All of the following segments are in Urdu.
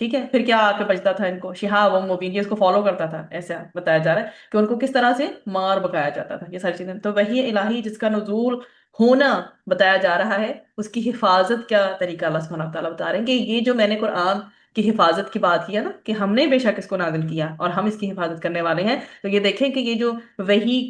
ٹھیک ہے، پھر کیا آگے بچتا تھا ان کو؟ شہاب و مبین، یہ اس کو فالو کرتا تھا، ایسا بتایا جا رہا ہے کہ ان کو کس طرح سے مار بکایا جاتا تھا، یہ ساری چیزیں. تو وہی الہی جس کا نزول ہونا بتایا جا رہا ہے، اس کی حفاظت کیا طریقہ اللہ سبحانہ و تعالیٰ بتا رہے ہیں کہ یہ جو میں نے قرآن کی حفاظت کی بات کیا نا، کہ ہم نے بے شک اس کو نازل کیا اور ہم اس کی حفاظت کرنے والے ہیں. تو یہ دیکھیں کہ یہ جو وہی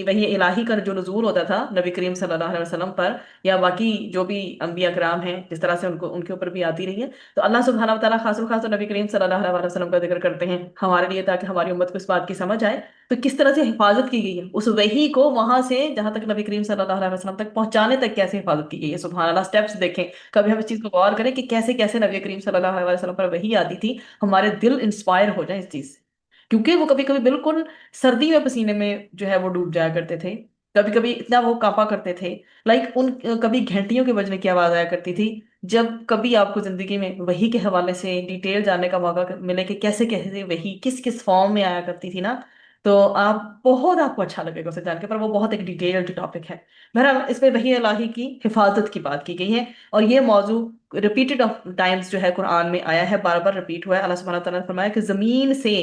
وہی الہی کا جو نزول ہوتا تھا نبی کریم صلی اللہ علیہ وسلم پر، یا باقی جو بھی انبیاء کرام ہیں جس طرح سے ان کے اوپر بھی آتی رہی ہے، تو اللہ سبحانہ و تعالیٰ خاص خاص نبی کریم صلی اللہ علیہ وسلم کا ذکر کرتے ہیں ہمارے لیے، تاکہ ہماری امت کو اس بات کی سمجھ آئے تو کس طرح سے حفاظت کی گئی ہے اس وحی کو وہاں سے جہاں تک نبی کریم صلی اللہ علیہ وسلم تک پہنچانے تک کیسے حفاظت کی گئی ہے. سبحان اللہ، سٹیپس دیکھیں. کبھی ہم اس چیز کو غور کریں کہ کیسے کیسے نبی کریم صلی اللہ علیہ وسلم پر وحی آتی تھی، ہمارے دل انسپائر ہو جائیں اس چیز سے. کیونکہ وہ کبھی کبھی بالکل سردی میں پسینے میں جو ہے وہ ڈوب جایا کرتے تھے، کبھی کبھی اتنا وہ کانپا کرتے تھے، لائک ان کبھی گھنٹیوں کے بجنے کی آواز آیا کرتی تھی. جب کبھی آپ کو زندگی میں وحی کے حوالے سے ڈیٹیل جاننے کا موقع ملے کہ کیسے کیسے وحی کس کس فارم میں آیا کرتی تھی نا، تو آپ کو اچھا لگے گا اسے جان کے. پر وہ بہت ایک ڈیٹیلڈ ٹاپک ہے. بہرحال اس میں وحی الہی کی حفاظت کی بات کی گئی ہے، اور یہ موضوع ریپیٹڈ آف ٹائمز جو ہے قرآن میں آیا ہے، بار بار ریپیٹ ہوا ہے. اللہ سبحانہ تعالیٰ نے فرمایا کہ زمین سے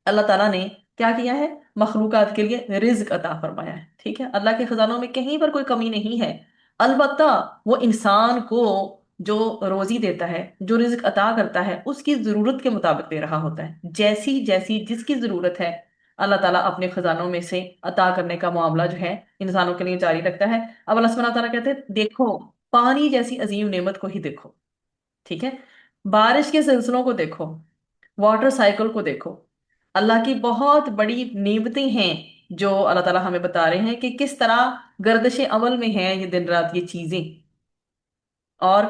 اللہ تعالیٰ نے کیا کیا ہے؟ مخلوقات کے لیے رزق عطا فرمایا ہے. ٹھیک ہے، اللہ کے خزانوں میں کہیں پر کوئی کمی نہیں ہے. البتہ وہ انسان کو جو روزی دیتا ہے، جو رزق عطا کرتا ہے، اس کی ضرورت کے مطابق دے رہا ہوتا ہے. جیسی جیسی جس کی ضرورت ہے، اللہ تعالیٰ اپنے خزانوں میں سے عطا کرنے کا معاملہ جو ہے انسانوں کے لیے جاری رکھتا ہے. اب اللہ سبحانہ تعالیٰ کہتے ہیں دیکھو، پانی جیسی عظیم نعمت کو ہی دیکھو. ٹھیک ہے، بارش کے سلسلوں کو دیکھو، واٹر سائیکل کو دیکھو. اللہ کی بہت بڑی نعمتیں ہیں جو اللہ تعالیٰ ہمیں بتا رہے ہیں کہ کس طرح گردش عمل میں ہیں یہ دن رات یہ چیزیں. اور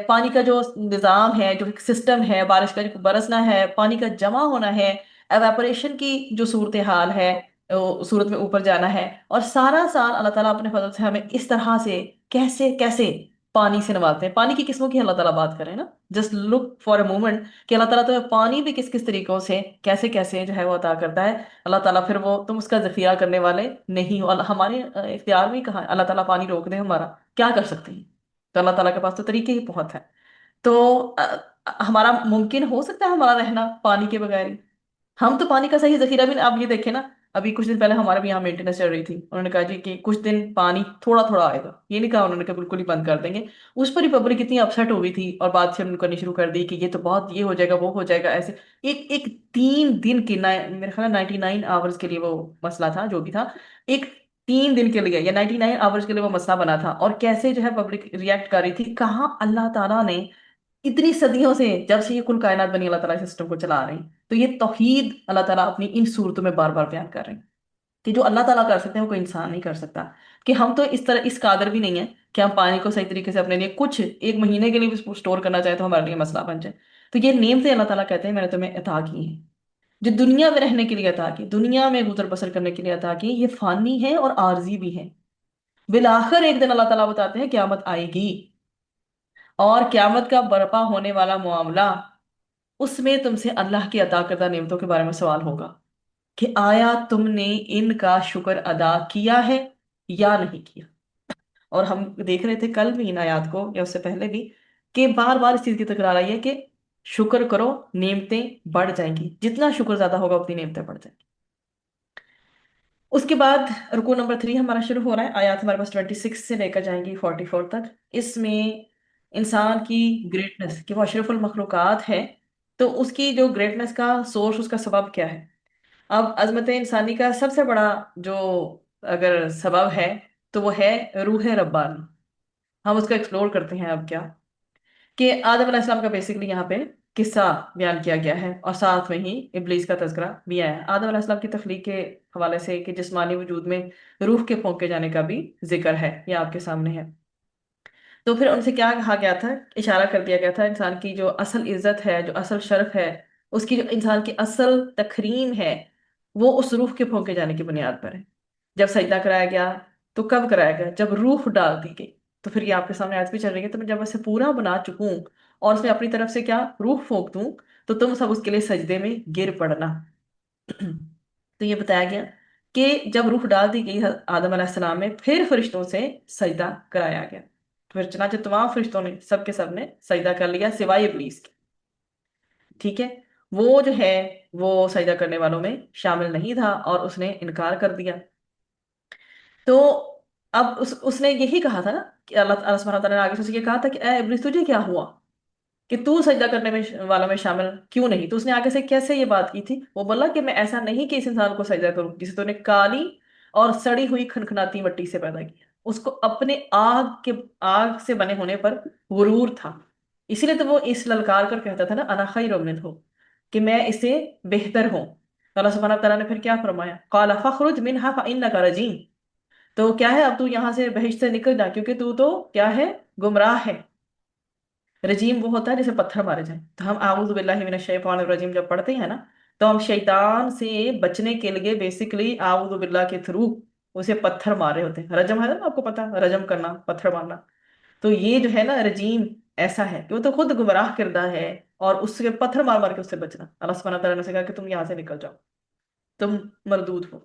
پانی کا جو نظام ہے، جو سسٹم ہے، بارش کا جو برسنا ہے، پانی کا جمع ہونا ہے، ایواپوریشن کی جو صورتحال ہے، صورت میں اوپر جانا ہے، اور سارا سال اللہ تعالیٰ اپنے فضل سے ہمیں اس طرح سے کیسے کیسے پانی سے نوازتے ہیں. پانی کی قسموں کی اللہ تعالیٰ بات کریں نا، just look for a moment کہ اللہ تعالیٰ تمہیں پانی بھی کس کس طریقوں سے کیسے کیسے جو ہے وہ عطا کرتا ہے. اللہ تعالیٰ پھر وہ تم اس کا ذخیرہ کرنے والے نہیں ہو. ہمارے اختیار میں کہاں ہے اللہ تعالیٰ پانی روک دے ہمارا؟ کیا کر سکتے ہیں؟ تو اللہ تعالیٰ کے پاس تو طریقے ہی بہت ہیں. تو ہمارا ممکن ہو سکتا ہے ہمارا رہنا پانی کے بغیر ہی؟ ہم تو پانی کا صحیح ذخیرہ بھی آپ یہ دیکھیں نا، ابھی کچھ دن پہلے ہمارے بھی یہاں مینٹیننس چل رہی تھی، انہوں نے کہا جی کہ کچھ دن پانی تھوڑا تھوڑا آئے گا. یہ نہیں کہا انہوں نے کہ بالکل ہی بند کر دیں گے. اس پر ہی پبلک اتنی اپسیٹ ہو گئی تھی اور بات سے کرنی شروع کر دی کہ یہ تو بہت یہ ہو جائے گا وہ ہو جائے گا ایسے. ایک ایک 3 دن کی میرے خیال 99 آورس کے لیے وہ مسئلہ تھا جو بھی تھا. ایک 3 دن کے لیے یا 99 آورس کے لیے وہ مسئلہ بنا تھا، اور کیسے جو ہے پبلک ریئیکٹ کر رہی تھی. کہاں اللہ تعالیٰ نے اتنی صدیوں سے، جب سے یہ کل کائنات بنی، اللہ تعالیٰ اس سسٹم کو چلا رہے ہیں. تو یہ توحید اللہ تعالیٰ اپنی ان صورتوں میں بار بار بیان کر رہے ہیں کہ جو اللہ تعالیٰ کر سکتے ہیں وہ کوئی انسان نہیں کر سکتا. کہ ہم تو اس طرح اس قادر بھی نہیں ہے کہ ہم پانی کو صحیح طریقے سے اپنے لیے کچھ ایک مہینے کے لیے بھی اسٹور کرنا چاہے تو ہمارے لیے مسئلہ بن جائے. تو یہ نعمتیں اللہ تعالیٰ کہتے ہیں میں نے تمہیں عطا کی ہیں، جو دنیا میں رہنے کے لیے عطا کی، دنیا میں گزر بسر کرنے کے لیے عطا کی. یہ فانی ہے اور عارضی بھی ہے. بالآخر ایک دن اللہ تعالیٰ بتاتے ہیں قیامت آئے گی، اور قیامت کا برپا ہونے والا معاملہ، اس میں تم سے اللہ کی عطا کردہ نعمتوں کے بارے میں سوال ہوگا کہ آیا تم نے ان کا شکر ادا کیا ہے یا نہیں کیا. اور ہم دیکھ رہے تھے کل بھی ان آیات کو یا اس سے پہلے بھی کہ بار بار اس چیز کی تکرار آئی ہے کہ شکر کرو، نعمتیں بڑھ جائیں گی. جتنا شکر زیادہ ہوگا اتنی نعمتیں بڑھ جائیں گی. اس کے بعد رکو نمبر 3 ہمارا شروع ہو رہا ہے. آیات ہمارے پاس 26 سے لے کر جائیں گی 44 تک. اس میں انسان کی گریٹنس کہ وہ اشرف المخلوقات ہے، تو اس کی جو گریٹنس کا سورس، اس کا سبب کیا ہے. اب عظمت انسانی کا سب سے بڑا جو اگر سبب ہے تو وہ ہے روح ربانی. ہم اس کو ایکسپلور کرتے ہیں. اب کیا کہ آدم علیہ السلام کا بیسکلی یہاں پہ قصہ بیان کیا گیا ہے، اور ساتھ میں ہی ابلیس کا تذکرہ بھی آیا ہے. آدم علیہ السلام کی تخلیق کے حوالے سے کہ جسمانی وجود میں روح کے پھونکے جانے کا بھی ذکر ہے، یہ آپ کے سامنے ہے. تو پھر ان سے کیا کہا گیا تھا؟ اشارہ کر دیا گیا تھا انسان کی جو اصل عزت ہے، جو اصل شرف ہے، اس کی جو انسان کی اصل تکریم ہے، وہ اس روح کے پھونکے جانے کی بنیاد پر ہے. جب سجدہ کرایا گیا تو کب کرایا گیا؟ جب روح ڈال دی گئی. تو پھر یہ آپ کے سامنے آیت بھی چل رہی ہے، تو میں جب اسے پورا بنا چکوں اور اس میں اپنی طرف سے کیا روح پھونک دوں تو تم سب اس کے لیے سجدے میں گر پڑنا. تو یہ بتایا گیا کہ جب روح ڈال دی گئی آدم علیہ السلام میں، پھر فرشتوں سے سجدہ کرایا گیا. تو پھر چنانچہ تمام فرشتوں نے سب کے سب نے سجدہ کر لیا سوائے ابلیس کے. ٹھیک ہے، وہ جو ہے وہ سجدہ کرنے والوں میں شامل نہیں تھا اور اس نے انکار کر دیا. تو اب اس نے یہی کہا تھا نا کہ اللہ سبحانہ تعالیٰ نے آگے سے یہ کہا تھا کہ اے ابلیس تجھے کیا ہوا کہ تو سجدہ کرنے میں والوں میں شامل کیوں نہیں. تو اس نے آگے سے کیسے یہ بات کی تھی، وہ بولا کہ میں ایسا نہیں کہ اس انسان کو سجدہ کروں جسے تو نے کالی اور سڑی ہوئی کھنکھناتی مٹی سے پیدا کیا. اس کو اپنے آگ سے بنے ہونے پر غرور تھا، اسی لیے تو وہ اس للکار کر کہتا تھا نا انا خیر منہ، کہ میں اسے بہتر ہوں. تو اللہ سبحانہ تعالیٰ نے پھر کیا فرمایا، قال فخرج منها فانک رجیم. تو کیا ہے، اب تو یہاں سے بہشت سے نکل جا کیونکہ تو کیا ہے، گمراہ ہے. رجیم وہ ہوتا ہے جسے پتھر مارے جائیں. تو ہم اعوذ باللہ من الشیطان الرجیم جب پڑھتے ہیں نا، تو ہم شیطان سے بچنے کے لیے بیسیکلی اعوذ باللہ کے تھرو اسے پتھر مار رہے ہوتے ہیں. رجم ہے نا، آپ کو پتا، رجم کرنا، پتھر مارنا. تو یہ جو ہے نا رجیم ایسا ہے کہ وہ تو خود گمراہ کردہ ہے، اور اس کے پتھر مار مار کے اس سے بچنا. اللہ سبحانہ تعالیٰ نے کہا کہ تم یہاں سے نکل جاؤ، تم مردود ہو.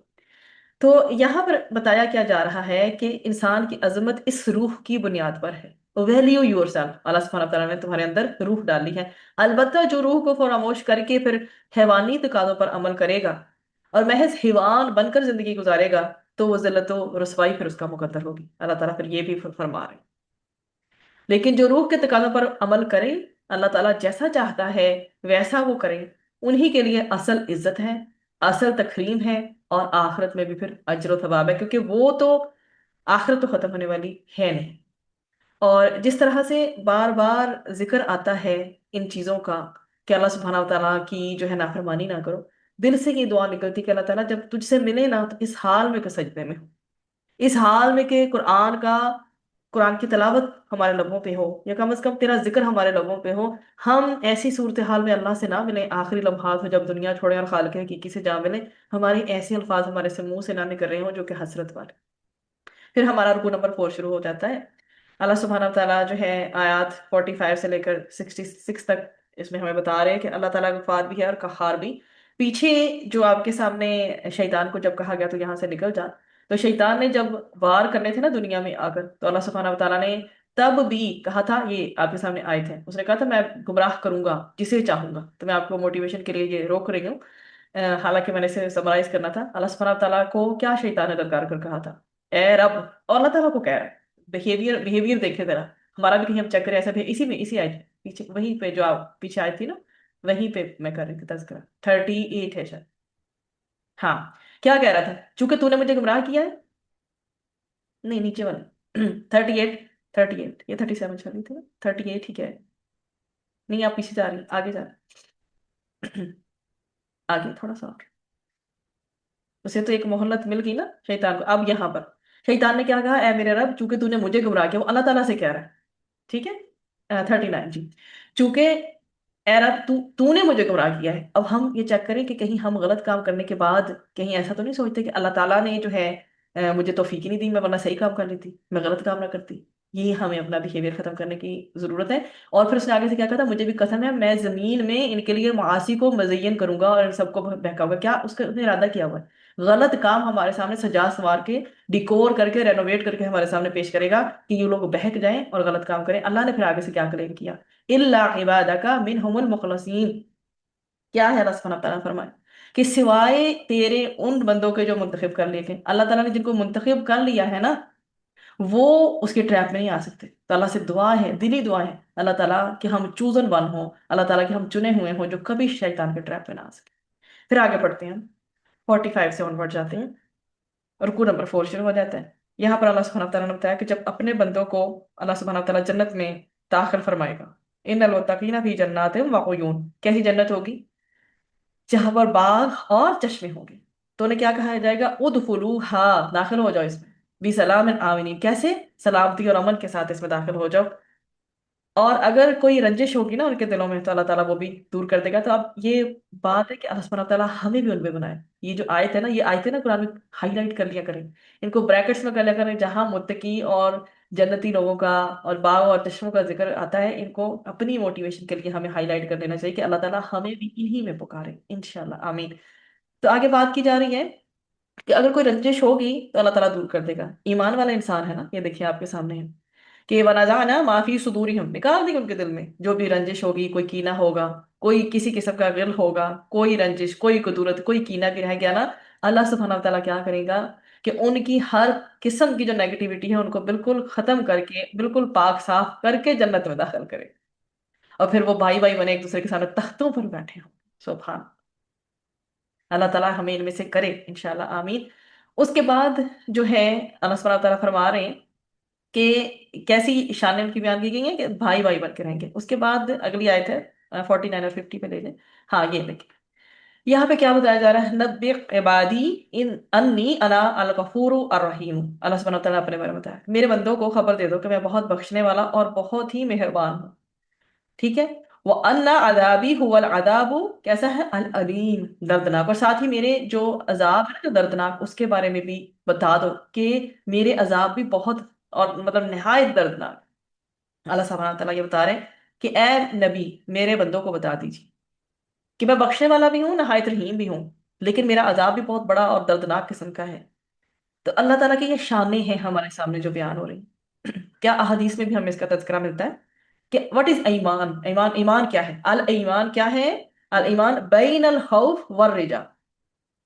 تو یہاں پر بتایا کیا جا رہا ہے کہ انسان کی عظمت اس روح کی بنیاد پر ہے. ویلیو یور سیلف، اللہ سبحانہ تعالیٰ نے تمہارے اندر روح ڈالی ہے. البتہ جو روح کو فراموش کر کے پھر حیوانی تقاضوں پر عمل کرے گا اور محض حیوان بن کر زندگی گزارے گا تو وہ ذلت و رسوائی پھر اس کا مقدر ہوگی. اللہ تعالیٰ پھر یہ بھی فرما رہے ہیں. لیکن جو روح کے تقاضوں پر عمل کرے، اللہ تعالیٰ جیسا چاہتا ہے ویسا وہ کرے، انہی کے لیے اصل عزت ہے، اصل تکریم ہے، اور آخرت میں بھی پھر اجر و ثواب ہے، کیونکہ وہ تو آخرت تو ختم ہونے والی ہے نہیں. اور جس طرح سے بار بار ذکر آتا ہے ان چیزوں کا کہ اللہ سبحانہ وتعالیٰ کی جو ہے نافرمانی نہ کرو، دل سے یہ دعا نکلتی کہ اللہ تعالیٰ جب تجھ سے ملے نا تو اس حال میں کہ سجدے میں ہو، اس حال میں کہ قرآن کی تلاوت ہمارے لبوں پہ ہو، یا کم از کم تیرا ذکر ہمارے لبوں پہ ہو. ہم ایسی صورتحال میں اللہ سے نہ ملیں، آخری لمحات ہو جب دنیا چھوڑیں اور خالق حقیقی سے جا ملیں، ہماری ایسے الفاظ ہمارے سے منہ سے نہ نکل رہے ہوں جو کہ حسرت والے. پھر ہمارا رکوع نمبر 4 شروع ہو جاتا ہے. اللہ سبحانہ تعالیٰ جو ہے آیات 45 سے لے کر 66 تک اس میں ہمیں بتا رہے ہیں کہ اللہ تعالیٰ غفار بھی ہے اور قہار بھی. پیچھے جو آپ کے سامنے شیطان کو جب کہا گیا تو یہاں سے نکل جا، تو شیطان نے جب وار کرنے تھے نا دنیا میں آ کر، تو اللہ سبحانہ تعالیٰ نے تب بھی کہا تھا، یہ آپ کے سامنے آئے تھے، اس نے کہا تھا میں گمراہ کروں گا جسے چاہوں گا. تو میں آپ کو موٹیویشن کے لیے یہ روک رہی ہوں. حالانکہ میں نے اسے سمرائز کرنا تھا. اللہ سبحانہ تعالیٰ کو کیا شیطان نے للکار کر کہا تھا، اے رب. اور اللہ تعالیٰ کو کہہ رہا ہے، بہیویئر دیکھے ذرا ہمارا بھی، کہیں ہم چیک کریں ایسا بھی. اسی میں اسی آیت پیچھے وہیں پہ جو آپ پیچھے آئی تھی نا، وہیں پہ میں کر رہی تھی تذکرہ 38 ہے شاید. ہاں، کیا کہہ رہا تھا، چونکہ تو نے مجھے گمراہ کیا ہے. نہیں، نیچے والا 38. 38 یہ 37 چل رہی تھی نا، 38 ہی کیا ہے. نہیں، آپ پیچھے جا رہی ہیں، آگے جا رہی ہیں. آگے تھوڑا سا اور. اسے تو ایک مہلت مل گئی نا شیطان کو. اب یہاں پر شیطان نے کیا کہا، اے میرے رب چونکہ تو نے مجھے گمراہ کیا، وہ اللہ تعالیٰ سے کہہ رہا ہے. ٹھیک ہے، 39 جی. چونکہ اے رب تو نے مجھے گمراہ کیا ہے. اب ہم یہ چیک کریں کہ کہیں ہم غلط کام کرنے کے بعد کہیں ایسا تو نہیں سوچتے کہ اللہ تعالیٰ نے جو ہے مجھے توفیق ہی نہیں دی، میں ورنہ صحیح کام کر لیتی، میں غلط کام نہ کرتی. یہ ہمیں اپنا بہیویئر ختم کرنے کی ضرورت ہے. اور پھر اس نے آگے سے کیا کہا تھا، مجھے بھی قسم ہے میں زمین میں ان کے لیے معاصی کو مزین کروں گا اور ان سب کو بہکاؤں گا. کیا اس نے ارادہ کیا ہوا ہے، غلط کام ہمارے سامنے سجا سوار کے ڈیکور کر کے رینوویٹ کر کے ہمارے سامنے پیش کرے گا کہ یہ لوگ بہک جائیں اور غلط کام کریں. اللہ نے پھر آگے سے کیا کلیم کیا، الا عبادک منہم المخلصین. کیا ہے، اللہ سبحانہ تعالیٰ نے فرمایا کہ سوائے تیرے ان بندوں کے جو منتخب کر لیے گئے. اللہ تعالیٰ نے جن کو منتخب کر لیا ہے نا، وہ اس کے ٹریپ میں نہیں آ سکتے. تو اللہ سے دعا ہے، دلی دعا ہے اللہ تعالیٰ کہ ہم چوزن ون ہوں، اللہ تعالیٰ کہ ہم چنے ہوئے ہوں جو کبھی شیطان کے ٹریپ میں نہ آ سکے. پھر آگے پڑھتے ہیں ہم 45 سے آن ورڈ جاتے ہیں. رکوع نمبر 4 شروع ہو جاتا ہے. یہاں پر اللہ سبحانہ تعالیٰ نے بتایا کہ جب اپنے بندوں کو اللہ سبحانہ تعالیٰ جنت میں داخل فرمائے گا، ان المتقین فی جنات وعیون. کیسی جنت ہوگی، جہاں پر باغ اور چشمے ہوں گے. تو انہیں کیا کہا جائے گا، ادخلوها، داخل ہو جاؤ اس میں، بسلام آمنین. کیسے، سلامتی اور امن کے ساتھ اس میں داخل ہو جاؤ. اور اگر کوئی رنجش ہوگی نا ان کے دلوں میں تو اللہ تعالیٰ وہ بھی دور کر دے گا. تو اب یہ بات ہے کہ اللہ سبحانہ تعالیٰ ہمیں بھی ان میں بنائے. یہ جو آیت ہے نا، یہ آیتیں نا قرآن میں ہائی لائٹ کر لیا کریں، ان کو بریکٹس میں کر لیا کریں. جہاں متقی اور جنتی لوگوں کا اور باغ اور چشموں کا ذکر آتا ہے، ان کو اپنی موٹیویشن کے لیے ہمیں ہائی لائٹ کر دینا چاہیے کہ اللہ تعالیٰ ہمیں بھی انہی میں پکارے انشاءاللہ، آمین. تو آگے بات کی جا رہی ہے کہ اگر کوئی رنجش ہوگی تو اللہ تعالیٰ دور کر دے گا. ایمان والا انسان ہے نا، یہ دیکھیے آپ کے سامنے ہے کہ وَنَزَعْنَا مَا فِي صُدُورِهِمْ، نکال دی ان کے دل میں جو بھی رنجش ہوگی، کوئی کینہ ہوگا، کوئی کسی قسم کا غل ہوگا، کوئی رنجش، کوئی قدورت، کوئی کینہ بھی رہ گیا نا، اللہ سبحانہ و تعالیٰ کیا کرے گا کہ ان کی ہر قسم کی جو نیگیٹیوٹی ہے ان کو بالکل ختم کر کے، بالکل پاک صاف کر کے جنت میں داخل کرے، اور پھر وہ بھائی بھائی بنے ایک دوسرے کے سامنے تختوں پر بیٹھے ہوں. سبحان اللہ تعالیٰ ہمیں ان میں سے کرے انشاءاللہ، آمین. اس کے بعد جو ہے اللہ سبحانہ تعالیٰ فرما رہے ہیں کہ کیسی شانیں ان کی بیان کی گئی ہیں کہ بھائی بھائی بن کے رہیں گے. اس کے بعد اگلی آیت ہے 49 اور 50 پہ لے لیں. ہاں یہ دیکھیں یہاں پہ کیا بتایا جا رہا ہے، نبئ عبادی ان انی انا الغفور الرحیم. اللہ سبحانہ تعالیٰ اپنے بارے میں بتایا میرے بندوں کو خبر دے دو کہ میں بہت بخشنے والا اور بہت ہی مہربان ہوں. ٹھیک ہے. وہ اللہ عذابی هو العذاب، کیسا ہے، العلیم، دردناک. اور ساتھ ہی میرے جو عذاب ہے جو دردناک، اس کے بارے میں بھی بتا دو کہ میرے عذاب بھی بہت اور مطلب نہایت دردناک. اللہ سبحانہ تعالیٰ یہ بتا رہے ہیں کہ اے نبی میرے بندوں کو بتا دیجیے کہ میں بخشنے والا بھی ہوں، نہایت رحیم بھی ہوں، لیکن میرا عذاب بھی بہت بڑا اور دردناک قسم کا ہے. تو اللہ تعالیٰ کی یہ شانیں ہیں ہمارے سامنے جو بیان ہو رہی ہیں. کیا احادیث میں بھی ہمیں اس کا تذکرہ ملتا ہے کہ وٹ از ایمان، ایمان کیا ہے، الایمان کیا ہے، الایمان بین الخوف والرجا.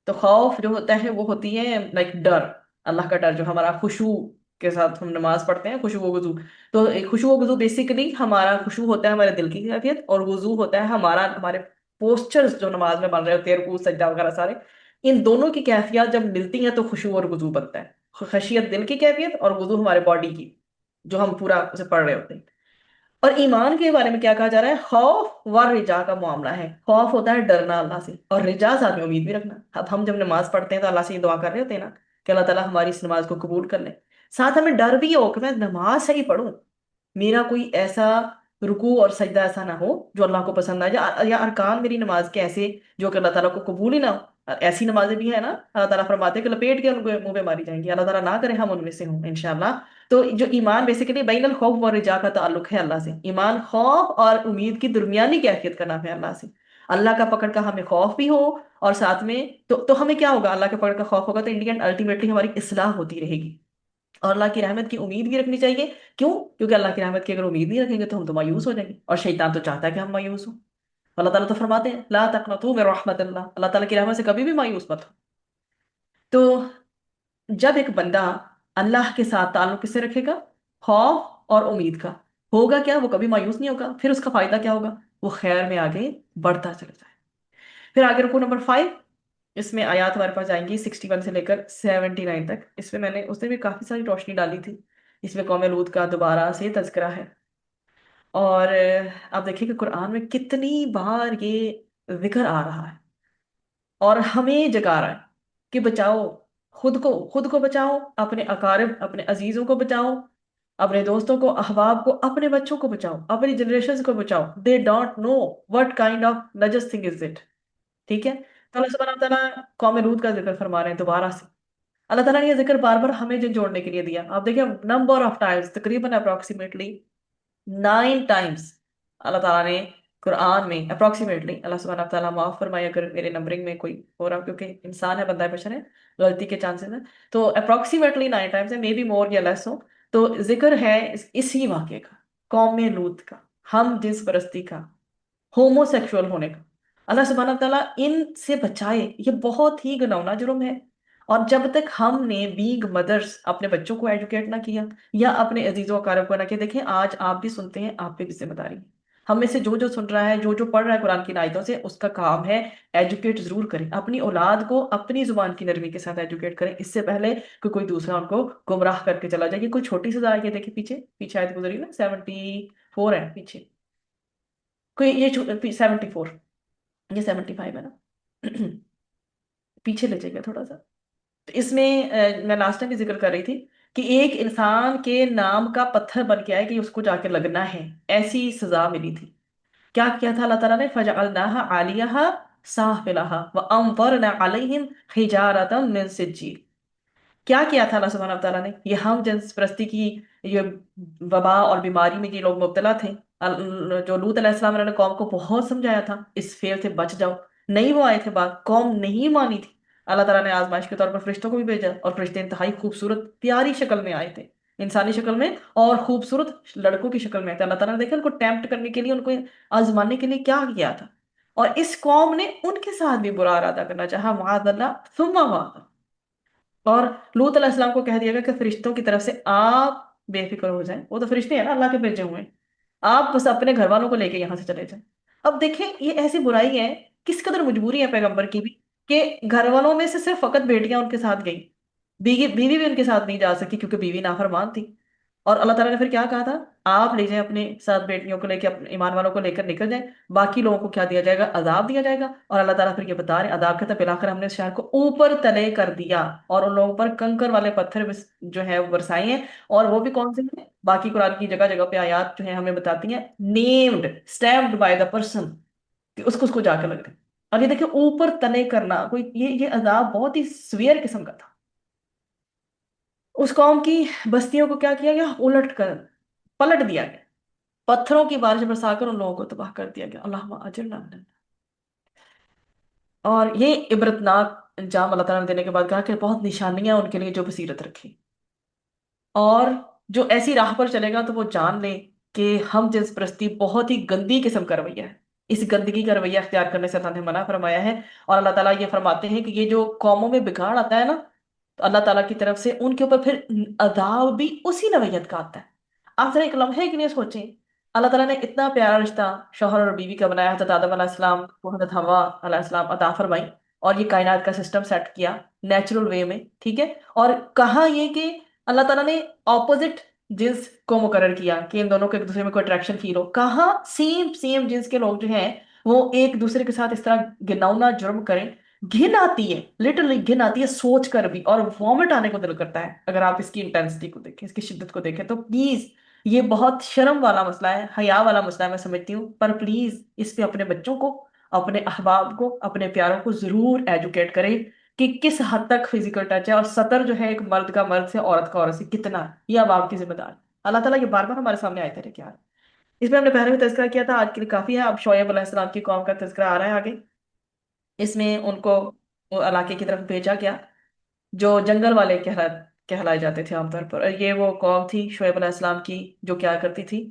تو خوف جو ہوتا ہے وہ ہوتی ہے لائک ڈر، اللہ کا ڈر جو ہمارا خشوع کے ساتھ ہم نماز پڑھتے ہیں، خشوع و وضو. تو خشوع و وضو بیسیکلی ہمارا خشوع ہوتا ہے ہمارے دل کی کیفیت، اور وضو ہوتا ہے ہمارے پوسچرز جو نماز میں بن رہے ہوتے ہیں، رکوع سجدہ وغیرہ سارے. ان دونوں کی کیفیات جب ملتی ہیں تو خشوع اور وضو بنتا ہے. خشیت دل کی کیفیت اور وضو ہمارے باڈی کی جو ہم پورا اسے پڑھ رہے ہوتے ہیں. اور ایمان کے بارے میں کیا کہا جا رہا ہے، خوف و رجا کا معاملہ ہے. خوف ہوتا ہے ڈرنا اللہ سے، اور رجا ساتھ میں امید بھی رکھنا. اب ہم جب نماز پڑھتے ہیں تو اللہ سے یہ دعا کر رہے ہوتے ہیں نا کہ اللہ تعالیٰ ہماری اس نماز کو قبول کر لے. ساتھ ہمیں ڈر بھی ہو کہ میں نماز صحیح پڑھوں، میرا کوئی ایسا رکوع اور سجدہ ایسا نہ ہو جو اللہ کو پسند آئے، یا ارکان میری نماز کے ایسے جو کہ اللہ تعالیٰ کو قبول ہی نہ ہو. ایسی نمازیں بھی ہیں نا اللہ تعالیٰ فرماتے ہیں کہ لپیٹ کے ان کو منہ پہ ماری جائیں گی. اللہ تعالیٰ نہ کرے ہم ان میں سے ہوں انشاءاللہ. تو جو ایمان بیسیکلی بین الخوف و رجا کا تعلق ہے اللہ سے. ایمان خوف اور امید کی درمیانی کیفیت کا نام ہے اللہ سے. اللہ کا پکڑ کا ہمیں خوف بھی ہو، اور ساتھ میں تو ہمیں کیا ہوگا، اللہ کے پکڑ کا خوف ہوگا تو انڈین الٹیمیٹلی ہماری اصلاح ہوتی رہے گی. اور اللہ کی رحمت کی امید بھی رکھنی چاہیے. کیوں؟ کیونکہ اللہ کی رحمت کی اگر امید نہیں رکھیں گے تو ہم تو مایوس ہو جائیں گے، اور شیطان تو چاہتا ہے کہ ہم مایوس ہوں. اللہ تعالیٰ تو فرماتے ہیں لا تقنطوا من رحمت اللہ، اللہ تعالیٰ کی رحمت سے کبھی بھی مایوس مت ہو. تو جب ایک بندہ اللہ کے ساتھ تعلق کس سے رکھے گا، خوف اور امید کا، ہوگا کیا، وہ کبھی مایوس نہیں ہوگا. پھر اس کا فائدہ کیا ہوگا، وہ خیر میں آگے بڑھتا چلا جائے. پھر آگے رکو نمبر 5. اس میں آیات ہمارے پاس جائیں گی 61 سے لے کر 79 تک. اس میں نے اس نے بھی کافی ساری روشنی ڈالی تھی. اس میں قوم لوط کا دوبارہ سے تذکرہ ہے. اور آپ دیکھیں کہ قرآن میں کتنی بار یہ ذکر آ رہا ہے اور ہمیں جگا رہا ہے کہ بچاؤ، خود کو بچاؤ، اپنے اقارب اپنے عزیزوں کو بچاؤ، اپنے دوستوں کو، احباب کو، اپنے بچوں کو بچاؤ، اپنی جنریشنز کو بچاؤ. They don't know what kind of نجس تھنگ از اٹ. ٹھیک ہے. تو اللہ سبحانہ تعالیٰ قوم لوط کا ذکر فرما رہے ہیں دوبارہ سے. اللہ تعالیٰ نے یہ ذکر بار بار ہمیں جوڑنے کے لیے دیا. آپ دیکھیں نمبر آف ٹائمز تقریباً اپروکسیمیٹلی 9 ٹائمز اللہ تعالیٰ نے قرآن میں اپروکسیمیٹلی، اللہ سبحانہ تعالیٰ معاف فرمائے اگر میرے نمبرنگ میں کوئی ہو رہا، کیونکہ انسان ہے، بندہ بشر ہے، غلطی کے چانسز ہیں. تو اپروکسیمیٹلی 9 ٹائمز ہے، مے بی مور یا لیس ہو. تو ذکر ہے اسی واقعے کا، قوم لوط کا، ہم جنس پرستی کا، ہومو سیکشول ہونے کا. اللہ سبحانہ تعالیٰ ان سے بچائے، یہ بہت ہی گناؤنا جرم ہے. اور جب تک ہم نے بینگ مدرس اپنے بچوں کو ایجوکیٹ نہ کیا یا اپنے عزیزوں و اقارب کو نہ کیا، دیکھیں آج آپ بھی سنتے ہیں، آپ پہ بھی ذمہ داری ہے. ہم میں سے جو سن رہا ہے، جو پڑھ رہا ہے قرآن کی آیتوں سے، اس کا کام ہے ایجوکیٹ ضرور کریں. اپنی اولاد کو اپنی زبان کی نرمی کے ساتھ ایجوکیٹ کریں، اس سے پہلے کہ کوئی دوسرا ان کو گمراہ کر کے چلا جائے. یہ کوئی چھوٹی سی ذرا، یہ دیکھیں پیچھے آیت گزری نا 74 ہے پیچھے، کوئی یہ 74، یہ 75 ہے نا پیچھے لے جائے گا تھوڑا سا. تو اس میں میں لاسٹ ٹائم بھی ذکر کر رہی تھی کہ ایک انسان کے نام کا پتھر بن کے آئے کہ اس کو جا کے لگنا ہے، ایسی سزا ملی تھی. کیا کیا تھا اللہ تعالیٰ نے، فَجَعَلْنَاهَا عَالِيَهَا سَافِلَهَا وَأَمْطَرْنَا عَلَيْهِمْ حِجَارَةً مِّن سِجِّيلٍ. کیا کیا تھا اللہ سبحانہ تعالیٰ نے، یہ ہم جنس پرستی کی یہ وبا اور بیماری میں یہ لوگ مبتلا تھے. جو لوط علیہ السلام نے قوم کو بہت سمجھایا تھا اس فیل سے بچ جاؤ، نہیں وہ آئے تھے، بات قوم نہیں مانی تھی. اللہ تعالیٰ نے آزمائش کے طور پر فرشتوں کو بھی بھیجا، اور فرشتے انتہائی خوبصورت پیاری شکل میں آئے تھے، انسانی شکل میں اور خوبصورت لڑکوں کی شکل میں آئے تھے. اللہ تعالیٰ نے دیکھا ان کو ٹیمپٹ کرنے کے لیے، ان کو آزمانے کے لیے کیا کیا تھا، اور اس قوم نے ان کے ساتھ بھی برا ارادہ کرنا چاہا، معاذ اللہ ثم معاذ اللہ۔ اور لوط علیہ السلام کو کہہ دیا گیا کہ فرشتوں کی طرف سے آپ بے فکر ہو جائیں، وہ تو فرشتے ہیں نا اللہ کے بھیجے ہوئے ہیں، آپ بس اپنے گھر والوں کو لے کے یہاں سے چلے جائیں۔ اب دیکھیں یہ ایسی برائی ہے، کس قدر مجبوری ہے پیغمبر کی بھی، کہ گھر والوں میں سے صرف فقط بیٹیاں ان کے ساتھ گئی، بیوی بیوی بھی ان کے ساتھ نہیں جا سکی کیونکہ بیوی نافرمان تھی۔ اور اللہ تعالیٰ نے پھر کیا کہا تھا، آپ لے جائیں اپنے ساتھ بیٹیوں کو لے کے، اپنے ایمان والوں کو لے کر نکل جائیں، باقی لوگوں کو کیا دیا جائے گا، عذاب دیا جائے گا۔ اور اللہ تعالیٰ پھر یہ بتا رہے ہیں عذاب کے تب بالآخر ہم نے اس شہر کو اوپر تلے کر دیا اور ان لوگوں پر کنکر والے پتھر جو ہے وہ برسائے ہیں۔ اور وہ بھی کون سے ہیں، باقی قرآن کی جگہ جگہ پہ آیات جو ہیں ہمیں بتاتی ہیں، named stamped by the person, کہ اس کو جا کے لگ گئے۔ اب یہ دیکھیں اوپر تلے کرنا، کوئی یہ عذاب بہت ہی سویئر قسم کا تھا۔ اس قوم کی بستیوں کو کیا کیا گیا، الٹ کر پلٹ دیا گیا، پتھروں کی بارش برسا کر ان لوگوں کو تباہ کر دیا گیا، اللہم اجرنا من النار۔ اور یہ عبرتناک انجام اللہ تعالیٰ نے دینے کے بعد کہا کہ بہت نشانیاں ان کے لیے جو بصیرت رکھی، اور جو ایسی راہ پر چلے گا تو وہ جان لے کہ ہم جنس پرستی بہت ہی گندی قسم کا رویہ ہے، اس گندگی کا رویہ اختیار کرنے سے اللہ نے منع فرمایا ہے۔ اور اللہ تعالیٰ یہ فرماتے ہیں کہ یہ جو قوموں میں بگاڑ آتا ہے نا، تو اللہ تعالیٰ کی طرف سے ان کے اوپر پھر عذاب بھی اسی نوعیت کا آتا ہے۔ آپ ذرا ایک لمحے کے لیے سوچیں، اللہ تعالیٰ نے اتنا پیارا رشتہ شوہر اور بیوی کا بنایا، حضرت آدم علیہ السلام کو حضرت حوا علیہ السلام عطا فرمائی، اور یہ کائنات کا سسٹم سیٹ کیا نیچرل وے میں، ٹھیک ہے۔ اور کہا یہ کہ اللہ تعالیٰ نے اپوزٹ جنس کو مقرر کیا کہ ان دونوں کو ایک دوسرے میں کوئی اٹریکشن فیل ہو، کہاں سیم سیم جنس کے لوگ جو ہیں وہ ایک دوسرے کے ساتھ اس طرح گناؤنا جرم کریں، گھن آتی ہے، لٹرلی گھن آتی ہے سوچ کر بھی، اور وامٹ آنے کو دل کرتا ہے اگر آپ اس کی انٹینسٹی کو دیکھیں، اس کی شدت کو دیکھیں۔ تو پلیز یہ بہت شرم والا مسئلہ ہے، حیا والا مسئلہ ہے، میں سمجھتی ہوں، پر پلیز اس پہ اپنے بچوں کو، اپنے احباب کو، اپنے پیاروں کو ضرور ایجوکیٹ کریں کہ کس حد تک فزیکل ٹچ ہے، اور سطر جو ہے ایک مرد کا مرد سے، عورت کا عورت سے کتنا ہے، یہ اب آپ کی ذمہ دار ہے۔ اللہ تعالیٰ یہ بار بار ہمارے سامنے آئے تھے کیا، اس میں ہم نے پہلے بھی تذکرہ کیا تھا، آج کے لیے کافی ہے۔ اب شعیب علیہ السلام کی قوم کا تذکرہ آ رہا ہے آگے، اس میں ان کو وہ علاقے کی طرف بھیجا گیا جو جنگل والے کہلائے جاتے تھے عام طور پر، اور یہ وہ قوم تھی شعیب علیہ السلام کی جو کیا کرتی تھی،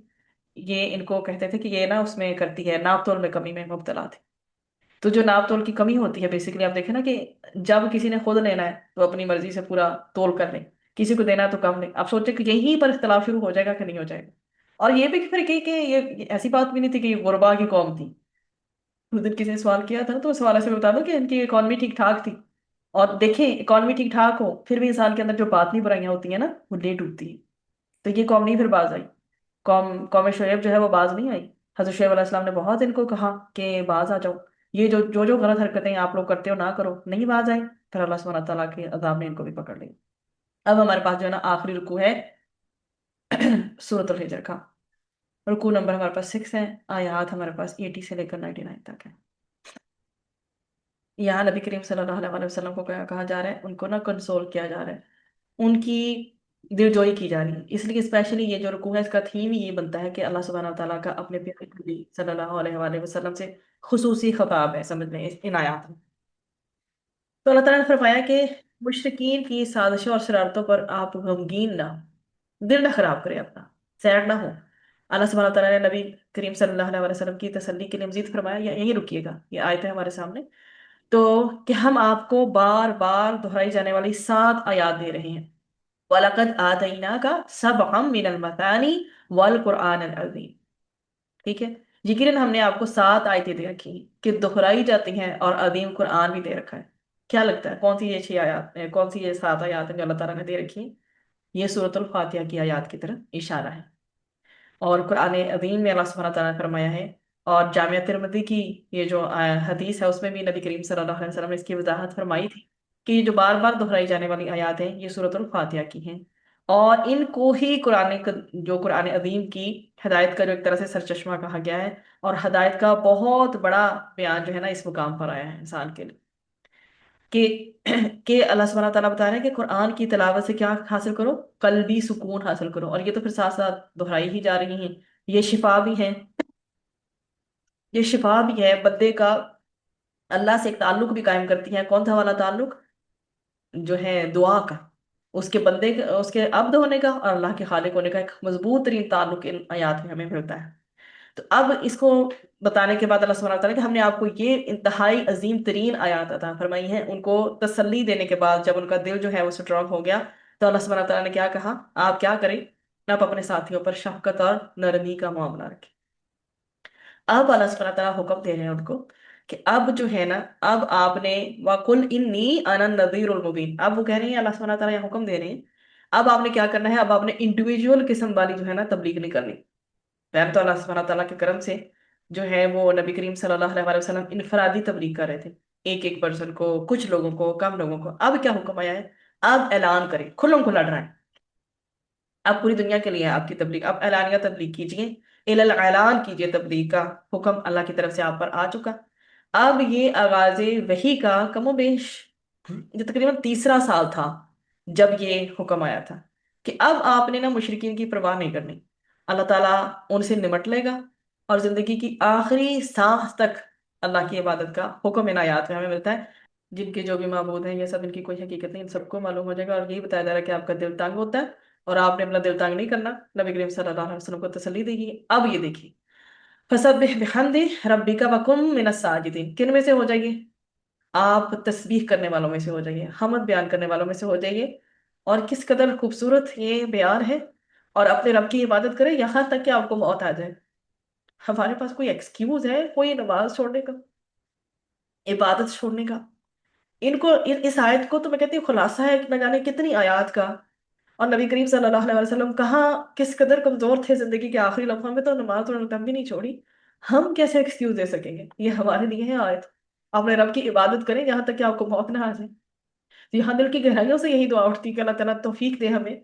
یہ ان کو کہتے تھے کہ یہ نا اس میں کرتی ہے، ناپ تول میں کمی میں مبتلا تھی۔ تو جو ناپ تول کی کمی ہوتی ہے بیسیکلی آپ دیکھیں نا کہ جب کسی نے خود لینا ہے تو اپنی مرضی سے پورا تول کر لیں، کسی کو دینا ہے تو کم لیں، آپ سوچیں کہ یہیں پر اختلاف شروع ہو جائے گا کہ نہیں ہو جائے گا۔ اور یہ بھی پھر کہ یہ ایسی بات بھی نہیں تھی کہ یہ غربا کی قوم تھی، اس دن کسی نے سوال کیا تھا تو اس حوالے سے میں بتا دوں کہ ان کی اکانومی ٹھیک ٹھاک تھی، اور دیکھیں اکانومی ٹھیک ٹھاک ہو پھر بھی انسان کے اندر جو باطنی برائیاں ہوتی ہیں نا وہ لیٹ اٹھتی ہیں، تو یہ قوم نہیں پھر باز آئی، قوم شعیب جو ہے وہ باز نہیں آئی۔ حضرت شعیب علیہ السلام نے بہت ان کو کہا کہ باز آ جاؤ، یہ جو غلط حرکتیں آپ لوگ کرتے ہو نہ کرو، نہیں باز آئے، پھر اللہ سبحانہ تعالیٰ کے عذاب نے ان کو بھی پکڑ لیا۔ اب ہمارے پاس جو ہے نا آخری رکوع ہے سورۃ الحجر کا، رکوع نمبر ہمارے پاس 6 ہے، آیات ہمارے پاس 80 سے لے کر 99 تک ہے۔ یہاں نبی کریم صلی اللہ علیہ وسلم کو کیا کہا جا رہا ہے، ان کو نا کنسول کیا جا رہا ہے، ان کی دل جوئی کی جا رہی ہے، اس لیے اسپیشلی یہ جو رکوع ہے اس کا تھیم یہ بنتا ہے کہ اللہ سبحانہ تعالیٰ کا اپنے پیارے نبی صلی اللہ علیہ وآلہ وسلم سے خصوصی خطاب ہے، سمجھ لیں ان آیات میں۔ تو اللہ تعالیٰ نے فرمایا کہ مشرکین کی سازشوں اور شرارتوں پر آپ غمگین نہ ہو، دل نہ خراب کرے اپنا، سیڈ نہ ہو۔ اللہ سبحانہ تعالیٰ نے نبی کریم صلی اللہ علیہ وسلم کی تسلی کے لیے مزید فرمایا، یہیں رکیے گا، یہ آیت ہے ہمارے سامنے، تو کہ ہم آپ کو بار بار دہرائی جانے والی 7 آیات دے رہے ہیں، وَلَقَدْ آتَيْنَاكَ سَبْعًا مِنَ الْمَثَانِي وَالْقُرْآنَ الْعَظِيمِ، ٹھیک ہے، یقیناً ہم نے آپ کو 7 آیتیں دے رکھی ہیں کہ دہرائی جاتی ہیں، اور عظیم قرآن بھی دے رکھا ہے۔ کیا لگتا ہے کون سی یہ 6 آیات کون سی یہ 7 آیات ہیں جو اللہ تعالیٰ نے دے رکھی ہیں؟ یہ سورۃ الفاتحہ کی آیات کی طرف اشارہ ہے، اور قرآن عظیم میں اللہ سبحانہ تعالیٰ نے فرمایا ہے، اور جامعہ ترمذی کی یہ جو حدیث ہے اس میں بھی نبی کریم صلی اللہ علیہ وسلم نے اس کی وضاحت فرمائی تھی کہ یہ جو بار بار دہرائی جانے والی آیات ہیں یہ سورۃ الفاتحہ کی ہیں، اور ان کو ہی جو قرآن عظیم کی ہدایت کا جو ایک طرح سے سرچشمہ کہا گیا ہے، اور ہدایت کا بہت بڑا بیان جو ہے نا اس مقام پر آیا ہے انسان کے لیے، کہ کہ اللہ سبحانہ تعالیٰ بتا رہے ہیں کہ قرآن کی تلاوت سے کیا حاصل کرو، قلبی سکون حاصل کرو، اور یہ تو پھر ساتھ ساتھ دہرائی ہی جا رہی ہیں، یہ شفا بھی ہے، یہ شفا بھی ہے بندے کا، اللہ سے ایک تعلق بھی قائم کرتی ہے، کون تھا والا تعلق، جو ہے دعا کا، اس کے بندے اس کے عبد ہونے کا اور اللہ کے خالق ہونے کا ایک مضبوط ترین تعلق ان آیات میں ہمیں ملتا ہے۔ تو اب اس کو بتانے کے بعد اللہ سبحانہ وتعالیٰ کہ ہم نے آپ کو یہ انتہائی عظیم ترین آیات عطا فرمائی ہیں، ان کو تسلی دینے کے بعد جب ان کا دل جو ہے وہ اسٹرانگ ہو گیا، تو اللہ سبحانہ وتعالیٰ نے کیا کہا، آپ کیا کریں، آپ اپنے ساتھیوں پر شفقت اور نرمی کا معاملہ رکھیں۔ اب اللہ سبحانہ تعالیٰ حکم دے رہے ہیں ان کو کہ اب جو ہے نا، اب آپ نے وَقُلْ إِنِّي أَنَا النَّذِيرُ الْمُبِينُ، اب وہ کہہ رہے ہیں، اللہ سبحانہ تعالیٰ یہ حکم دے رہے ہیں، اب آپ نے کیا کرنا ہے، اب آپ نے انڈیویجول قسم والی جو ہے نا تبلیغ نہیں کرنی۔ پہلے تو اللہ سبحانہ تعالیٰ کے کرم سے جو ہے وہ نبی کریم صلی اللہ علیہ وسلم انفرادی تبلیغ کر رہے تھے، ایک ایک پرسن کو، کچھ لوگوں کو، کم لوگوں کو۔ اب کیا حکم آیا ہے، اب اعلان کریں، کھلم کھلا ڈرائیں، اب پوری دنیا کے لیے ہے آپ کی تبلیغ، اب اعلانیہ تبلیغ کیجیے، اعلان کیجیے، تبلیغ کا حکم اللہ کی طرف سے آپ پر آ چکا۔ اب یہ آغاز وحی کا کم و بیش جو تقریباً تیسرا سال تھا جب یہ حکم آیا تھا کہ اب آپ نے نا مشرکین کی پرواہ نہیں کرنی، اللہ تعالیٰ ان سے نمٹ لے گا، اور زندگی کی آخری سانس تک اللہ کی عبادت کا حکم ان آیات میں ہمیں ملتا ہے۔ جن کے جو بھی معبود ہیں یہ سب ان کی کوئی حقیقت نہیں، ان سب کو معلوم ہو جائے گا، اور یہی بتایا جا رہا ہے کہ آپ کا دل تنگ ہوتا ہے اور آپ نے اپنا دل تنگ نہیں کرنا، نبی کریم صلی اللہ علیہ وسلم کو تسلی دی گئی۔ اب یہ دیکھیے، فسبح بحمد ربک وکن من الساجدین، کن میں سے ہو جائیے، آپ تسبیح کرنے والوں میں سے ہو جائیے، حمد بیان کرنے والوں میں سے ہو جائیے۔ اور کس قدر خوبصورت یہ بیان ہے، اور اپنے رب کی عبادت کریں یہاں تک کہ آپ کو موت آ جائے۔ ہمارے پاس کوئی ایکسکیوز ہے کوئی نماز چھوڑنے کا، عبادت چھوڑنے کا؟ ان کو اس آیت کو تو میں کہتی ہوں خلاصہ ہے نہ جانے کتنی آیات کا۔ اور نبی کریم صلی اللہ علیہ وسلم کہاں کس قدر کمزور تھے، زندگی کے آخری لمحوں میں تو نماز تو انہوں نے بھی نہیں چھوڑی، ہم کیسے ایکسکیوز دے سکیں گے؟ یہ ہمارے لیے ہے آیت، اپنے رب کی عبادت کریں یہاں تک کہ آپ کو موت نہ آ جائے۔ یہاں دل کی گہرائیوں سے یہی دعا اٹھتی ہے کہ اللہ تعالیٰ توفیق دے ہمیں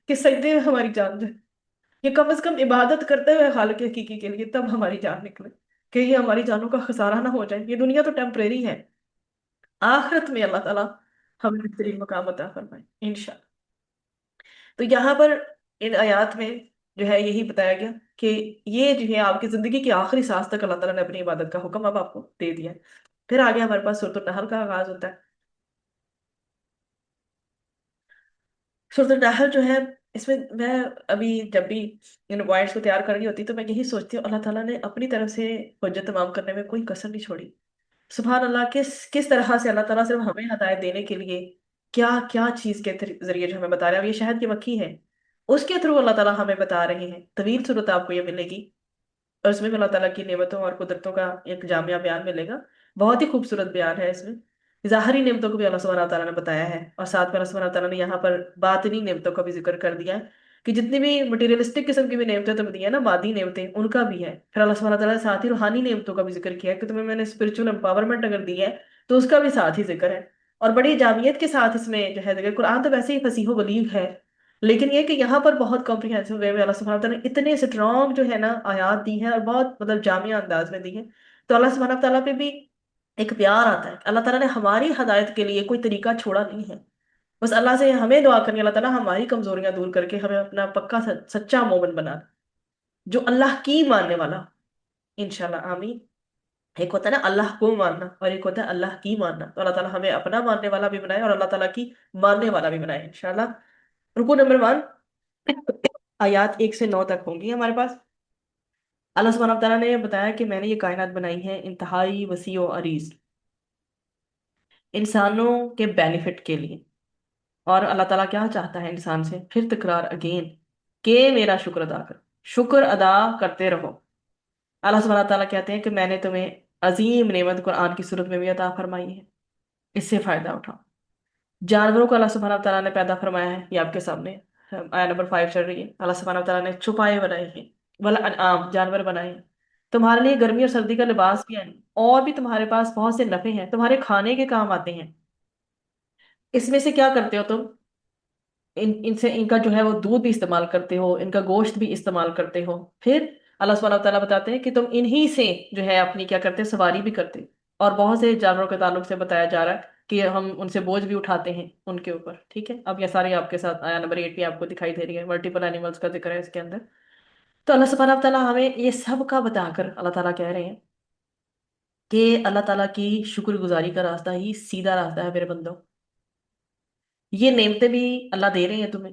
کہ سجدے میں ہماری جان جائے، یہ کم از کم عبادت کرتے ہوئے خالق حقیقی کے لیے تب ہماری جان نکلے، کہ یہ ہماری جانوں کا خسارہ نہ ہو جائے۔ یہ دنیا تو ٹیمپریری ہے، آخرت میں اللہ تعالیٰ ہمیں بہترین مقام عطا فرمائے انشاءاللہ۔ تو یہاں پر ان آیات میں جو ہے یہی بتایا گیا کہ یہ جو ہے آپ کی زندگی کی آخری سانس تک اللہ تعالیٰ نے اپنی عبادت کا حکم اب آپ کو دے دیا ہے۔ پھر آگے ہمارے پاس سورۃ النحل کا آغاز ہوتا ہے۔ سورۃ النحل جو ہے، اس میں ابھی جب بھی ان پوائنٹس کو تیار کر رہی ہوتی تو میں یہی سوچتی ہوں اللہ تعالیٰ نے اپنی طرف سے حجت تمام کرنے میں کوئی کسر نہیں چھوڑی۔ سبحان اللہ، کس طرح سے اللہ تعالیٰ صرف ہمیں ہدایت دینے کے لیے کیا کیا چیز کے ذریعے جو ہمیں بتا رہے ہیں۔ اب یہ شہد کی مکھی ہے، اس کے تھرو اللہ تعالیٰ ہمیں بتا رہے ہیں، طویل صورت آپ کو یہ ملے گی، اور اس میں بھی اللہ تعالیٰ کی نعمتوں اور قدرتوں کا ایک جامعہ بیان ملے گا۔ بہت ہی خوبصورت بیان ہے اس میں، ظاہری نعمتوں کو بھی اللہ سبحانہ تعالیٰ نے بتایا ہے، اور ساتھ میں اللہ سبحانہ تعالیٰ نے یہاں پر باطنی نعمتوں کا بھی ذکر کر دیا ہے کہ جتنی بھی مٹیریلسٹک قسم کی بھی نعمتیں تمہیں دی ہیں نا، مادی نعمتیں، ان کا بھی ہے۔ پھر اللہ سبحانہ تعالیٰ نے ساتھ ہی روحانی نعمتوں کا بھی ذکر کیا ہے کہ تمہیں میں نے اسپرچل امپاورمنٹ اگر دی ہے تو اس کا بھی ساتھ ہی ذکر ہے، اور بڑی جامعیت کے ساتھ اس میں جو ہے ذکر۔ قرآن تو ویسے ہی فصیح و بلیغ ہے، لیکن یہ کہ یہاں پر بہت کمپریہنسو وے میں اللہ سبحانہ تعالیٰ نے اتنے اسٹرانگ جو ہے نا آیات دی ہیں، اور بہت مطلب جامعہ انداز میں دی ہیں۔ تو اللہ سبحانہ تعالیٰ پہ بھی ایک پیار آتا ہے، اللہ تعالیٰ نے ہماری ہدایت کے لیے کوئی طریقہ چھوڑا نہیں ہے۔ بس اللہ سے ہمیں دعا کرنی اللہ تعالیٰ ہماری کمزوریاں دور کر کے ہمیں اپنا پکا سچا مومن بنا، جو اللہ کی ماننے والا، انشاءاللہ آمین۔ ایک ہوتا ہے نا اللہ کو ماننا، اور ایک ہوتا ہے اللہ کی ماننا، تو اللہ تعالیٰ ہمیں اپنا ماننے والا بھی بنائے اور اللہ تعالیٰ کی ماننے والا بھی بنائے انشاءاللہ۔ رکو نمبر 1، آیات 1 سے 9 تک ہوں گی ہمارے پاس۔ اللہ سبحانہ تعالیٰ نے بتایا کہ میں نے یہ کائنات بنائی ہے انتہائی وسیع و عریض، انسانوں کے بینیفٹ کے لیے۔ اور اللہ تعالیٰ کیا چاہتا ہے انسان سے، پھر تکرار اگین، کہ میرا شکر ادا کر، شکر ادا کرتے رہو۔ اللہ سبحانہ تعالیٰ کہتے ہیں کہ میں نے تمہیں عظیم نعمت قرآن کی صورت میں بھی عطا فرمائی ہے، اس سے فائدہ اٹھاؤ۔ جانوروں کو اللہ سبحانہ تعالیٰ نے پیدا فرمایا ہے، یہ آپ کے سامنے آیا نمبر 5 چل رہی ہے۔ اللہ سبحانہ تعالیٰ نے چھپائے بنائے ہیں، والانعام جانور بنائے ہیں، تمہارے لیے گرمی اور سردی کا لباس بھی ہے، اور بھی تمہارے پاس بہت سے نفع ہیں، تمہارے کھانے کے کام آتے ہیں۔ اس میں سے کیا کرتے ہو تم، ان سے ان کا جو ہے وہ دودھ بھی استعمال کرتے ہو، ان کا گوشت بھی استعمال کرتے ہو۔ پھر اللہ سبحانہ تعالیٰ بتاتے ہیں کہ تم انہی سے جو ہے اپنی کیا کرتے، سواری بھی کرتے۔ اور بہت سے جانوروں کے تعلق سے بتایا جا رہا ہے کہ ہم ان سے بوجھ بھی اٹھاتے ہیں ان کے اوپر، ٹھیک ہے۔ اب یہ سارے آپ کے ساتھ آیا نمبر 8 بھی آپ کو دکھائی دے رہی ہے، ملٹیپل اینیملز کا ذکر ہے اس کے اندر۔ تو اللہ سبحانہ تعالیٰ ہمیں یہ سب کا بتا کر اللہ تعالیٰ کہہ رہے ہیں کہ اللہ تعالیٰ کی شکر گزاری کا راستہ ہی سیدھا راستہ ہے میرے بندوں، یہ نعمتیں بھی اللہ دے رہے ہیں تمہیں،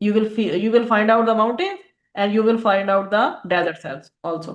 you will find out the mountains and you will find out the deserts also।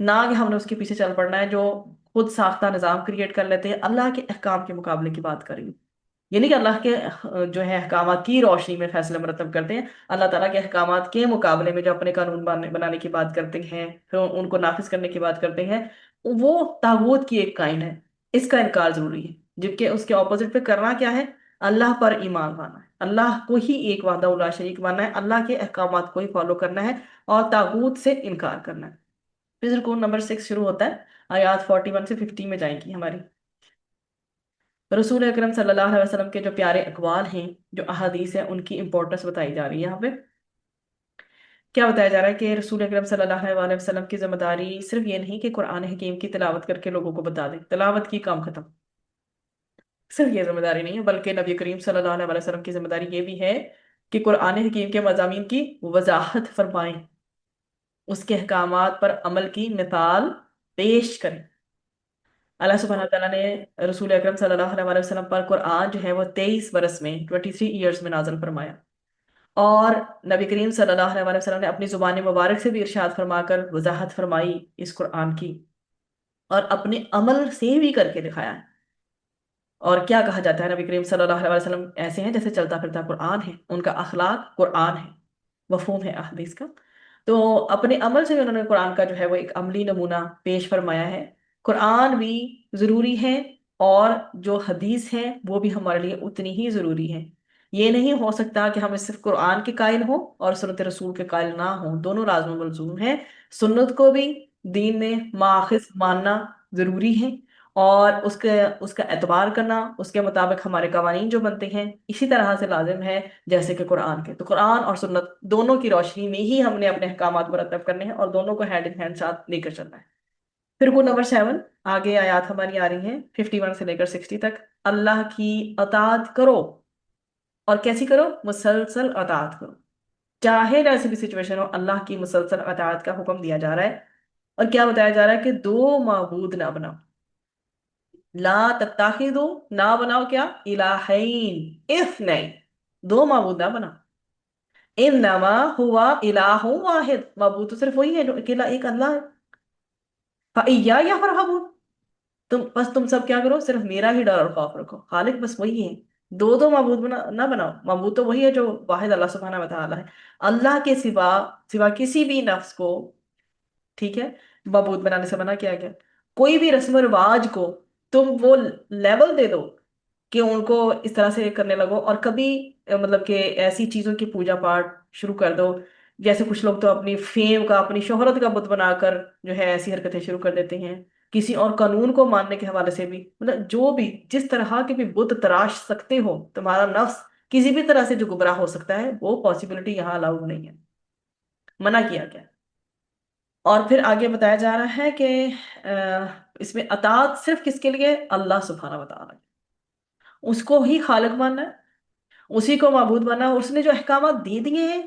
نہ کہ ہم نے اس کے پیچھے چل پڑنا ہے جو خود ساختہ نظام کریٹ کر لیتے ہیں اللہ کے احکام کے مقابلے کی بات کریں گے. یہ نہیں کہ اللہ کے جو ہے احکامات کی روشنی میں فیصلے مرتب کرتے ہیں. اللہ تعالیٰ کے احکامات کے مقابلے میں جو اپنے قانون بنانے کی بات کرتے ہیں پھر ان کو نافذ کرنے کی بات کرتے ہیں وہ طاغوت کی ایک کائن ہے. اس کا انکار ضروری ہے. جبکہ اس کے اپوزٹ پہ کرنا کیا ہے؟ اللہ پر ایمان لانا ہے، اللہ کو ہی ایک وحدہ الا شریک ماننا ہے، اللہ کے احکامات کو ہی فالو کرنا ہے اور طاغوت سے انکار کرنا ہے. پھر رکوع نمبر 6 شروع ہوتا ہے. آیات 41 سے 50 میں جائیں گی ہماری. رسول اکرم صلی اللہ علیہ وسلم کے جو پیارے اقوال ہیں، جو احادیث ہیں، ان کی امپورٹنس بتائی جا رہی ہے یہاں پہ. کیا بتایا جا رہا ہے کہ رسول اکرم صلی اللہ علیہ وسلم کی ذمہ داری صرف یہ نہیں کہ قرآن حکیم کی تلاوت کر کے لوگوں کو بتا دیں، تلاوت کی کام ختم. صرف یہ ذمہ داری نہیں ہے بلکہ نبی کریم صلی اللہ علیہ وسلم کی ذمہ داری یہ بھی ہے کہ قرآن حکیم کے مضامین کی وضاحت فرمائیں، اس کے احکامات پر عمل کی مثال پیش کریں. اللہ سبحانہ تعالیٰ نے رسول اکرم صلی اللہ علیہ وسلم پر قرآن جو ہے وہ 23 برس میں 23 ایئرس میں نازل فرمایا. اور نبی کریم صلی اللہ علیہ وسلم نے اپنی زبان مبارک سے بھی ارشاد فرما کر وضاحت فرمائی اس قرآن کی، اور اپنے عمل سے بھی کر کے دکھایا ہے. اور کیا کہا جاتا ہے؟ نبی کریم صلی اللہ علیہ وسلم ایسے ہیں جیسے چلتا پھرتا قرآن ہے، ان کا اخلاق قرآن ہے، مفہوم ہے احادیث کا. تو اپنے عمل سے انہوں نے قرآن کا جو ہے وہ ایک عملی نمونہ پیش فرمایا ہے. قرآن بھی ضروری ہے اور جو حدیث ہے وہ بھی ہمارے لیے اتنی ہی ضروری ہے. یہ نہیں ہو سکتا کہ ہم صرف قرآن کے قائل ہوں اور سنت رسول کے قائل نہ ہوں. دونوں لازم و ملزوم ہیں. سنت کو بھی دین میں ماخذ ماننا ضروری ہے، اور اس کا اعتبار کرنا، اس کے مطابق ہمارے قوانین جو بنتے ہیں اسی طرح سے لازم ہے جیسے کہ قرآن کے. تو قرآن اور سنت دونوں کی روشنی میں ہی ہم نے اپنے احکامات مرتب کرنے ہیں اور دونوں کو ہینڈ ان ہینڈ ساتھ لے کر چلنا ہے. پھر رکوع نمبر 7. آگے آیات ہماری آ رہی ہیں 51 سے لے کر 60 تک. اللہ کی اطاعت کرو، اور کیسی کرو؟ مسلسل اطاعت کرو. چاہے جیسی بھی سچویشن ہو اللہ کی مسلسل اطاعت کا حکم دیا جا رہا ہے. اور کیا بتایا جا رہا ہے کہ دو معبود نہ بناؤ. لا تتخذوا، نہ بناؤ کیا؟ الہین اثنین، دو معبود نہ بناؤ. انما ہوا الہ واحد، معبود تو صرف وہی ہے جو اکیلا ایک اللہ ہے. فَإِيَّايَ فَارْهَبُونِ، تم سب کیا کرو؟ صرف میرا ہی ڈر اور خوف رکھو. خالق بس وہی ہے. دو معبود نہ بناؤ. معبود تو وہی ہے جو واحد اللہ سبحانہ و تعالی ہے. اللہ کے سوا کسی بھی نفس کو، ٹھیک ہے، معبود بنانے سے منع کیا گیا. کوئی بھی رسم و رواج کو تم وہ لیول دے دو کہ ان کو اس طرح سے کرنے لگو، اور کبھی مطلب کہ ایسی چیزوں کی پوجا پاٹ شروع کر دو. جیسے کچھ لوگ تو اپنی فیم کا، اپنی شہرت کا بت بنا کر جو ہے ایسی حرکتیں شروع کر دیتے ہیں. کسی اور قانون کو ماننے کے حوالے سے بھی، مطلب جو بھی جس طرح کے بھی بت تراش سکتے ہو تمہارا نفس کسی بھی طرح سے جو گمراہ ہو سکتا ہے، وہ پاسبلٹی یہاں الاؤڈ نہیں ہے، منع کیا گیا. اور پھر آگے بتایا جا رہا ہے کہ اس میں اطاعت صرف کس کے لیے؟ اللہ سبحانہ و تعالیٰ. اس کو ہی خالق ماننا ہے، اسی کو معبود ماننا ہے. اس نے جو احکامات دے دیے ہیں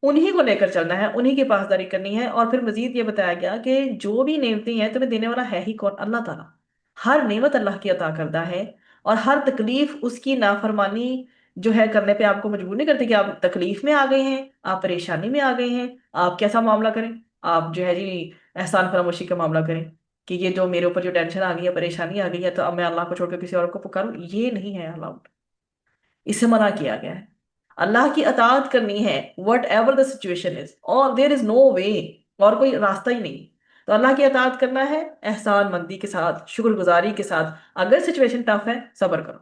انہی کو لے کر چلنا ہے، انہی کی پاسداری کرنی ہے. اور پھر مزید یہ بتایا گیا کہ جو بھی نعمتیں ہیں تمہیں دینے والا ہے ہی کون؟ اللہ تعالیٰ. ہر نعمت اللہ کی عطا کردہ ہے، اور ہر تکلیف اس کی نافرمانی جو ہے کرنے پہ آپ کو مجبور نہیں کرتی کہ آپ تکلیف میں آ گئے ہیں، آپ پریشانی میں آ گئے ہیں، آپ کیسا معاملہ کریں؟ آپ جو ہے جی احسان فراموشی کا معاملہ کریں کہ یہ جو میرے اوپر جو ٹینشن آ گئی ہے، پریشانی آ گئی ہے، تو اب میں اللہ کو چھوڑ کے کسی اور کو پکاروں. یہ نہیں ہے الاؤڈ، اس سے منع کیا گیا ہے. اللہ کی اطاعت کرنی ہے what ever the situation is, اور دیر از نو وے، اور کوئی راستہ ہی نہیں. تو اللہ کی اطاعت کرنا ہے احسان مندی کے ساتھ، شکر گزاری کے ساتھ. اگر سچویشن ٹف ہے صبر کرو.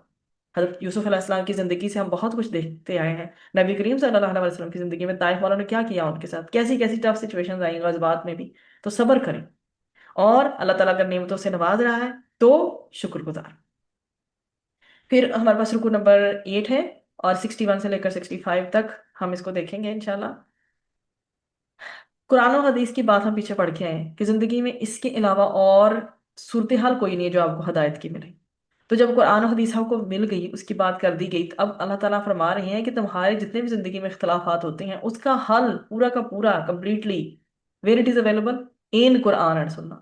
حضرت یوسف علیہ السلام کی زندگی سے ہم بہت کچھ دیکھتے آئے ہیں. نبی کریم صلی اللہ علیہ وسلم کی زندگی میں طائف والوں نے کیا کیا ان کے ساتھ، کیسی کیسی ٹف سچویشن آئیں غزوات میں بھی. تو صبر کریں، اور اللہ تعالیٰ اگر نعمتوں سے نواز رہا ہے تو شکر گزار. پھر ہمارے پاس رکو نمبر 8 ہے، اور 61 سے لے کر 65 تک ہم اس کو دیکھیں گے انشاءاللہ. قرآن و حدیث کی بات ہم پیچھے پڑھ کے آئے ہیں کہ زندگی میں اس کے علاوہ اور صورتحال کوئی نہیں ہے جو آپ کو ہدایت کی ملے. تو جب قرآن و حدیث ہم کو مل گئی، اس کی بات کر دی گئی، تو اب اللہ تعالیٰ فرما رہے ہیں کہ تمہارے جتنے بھی زندگی میں اختلافات ہوتے ہیں اس کا حل پورا کا پورا completely where it is available in Quran and سننا.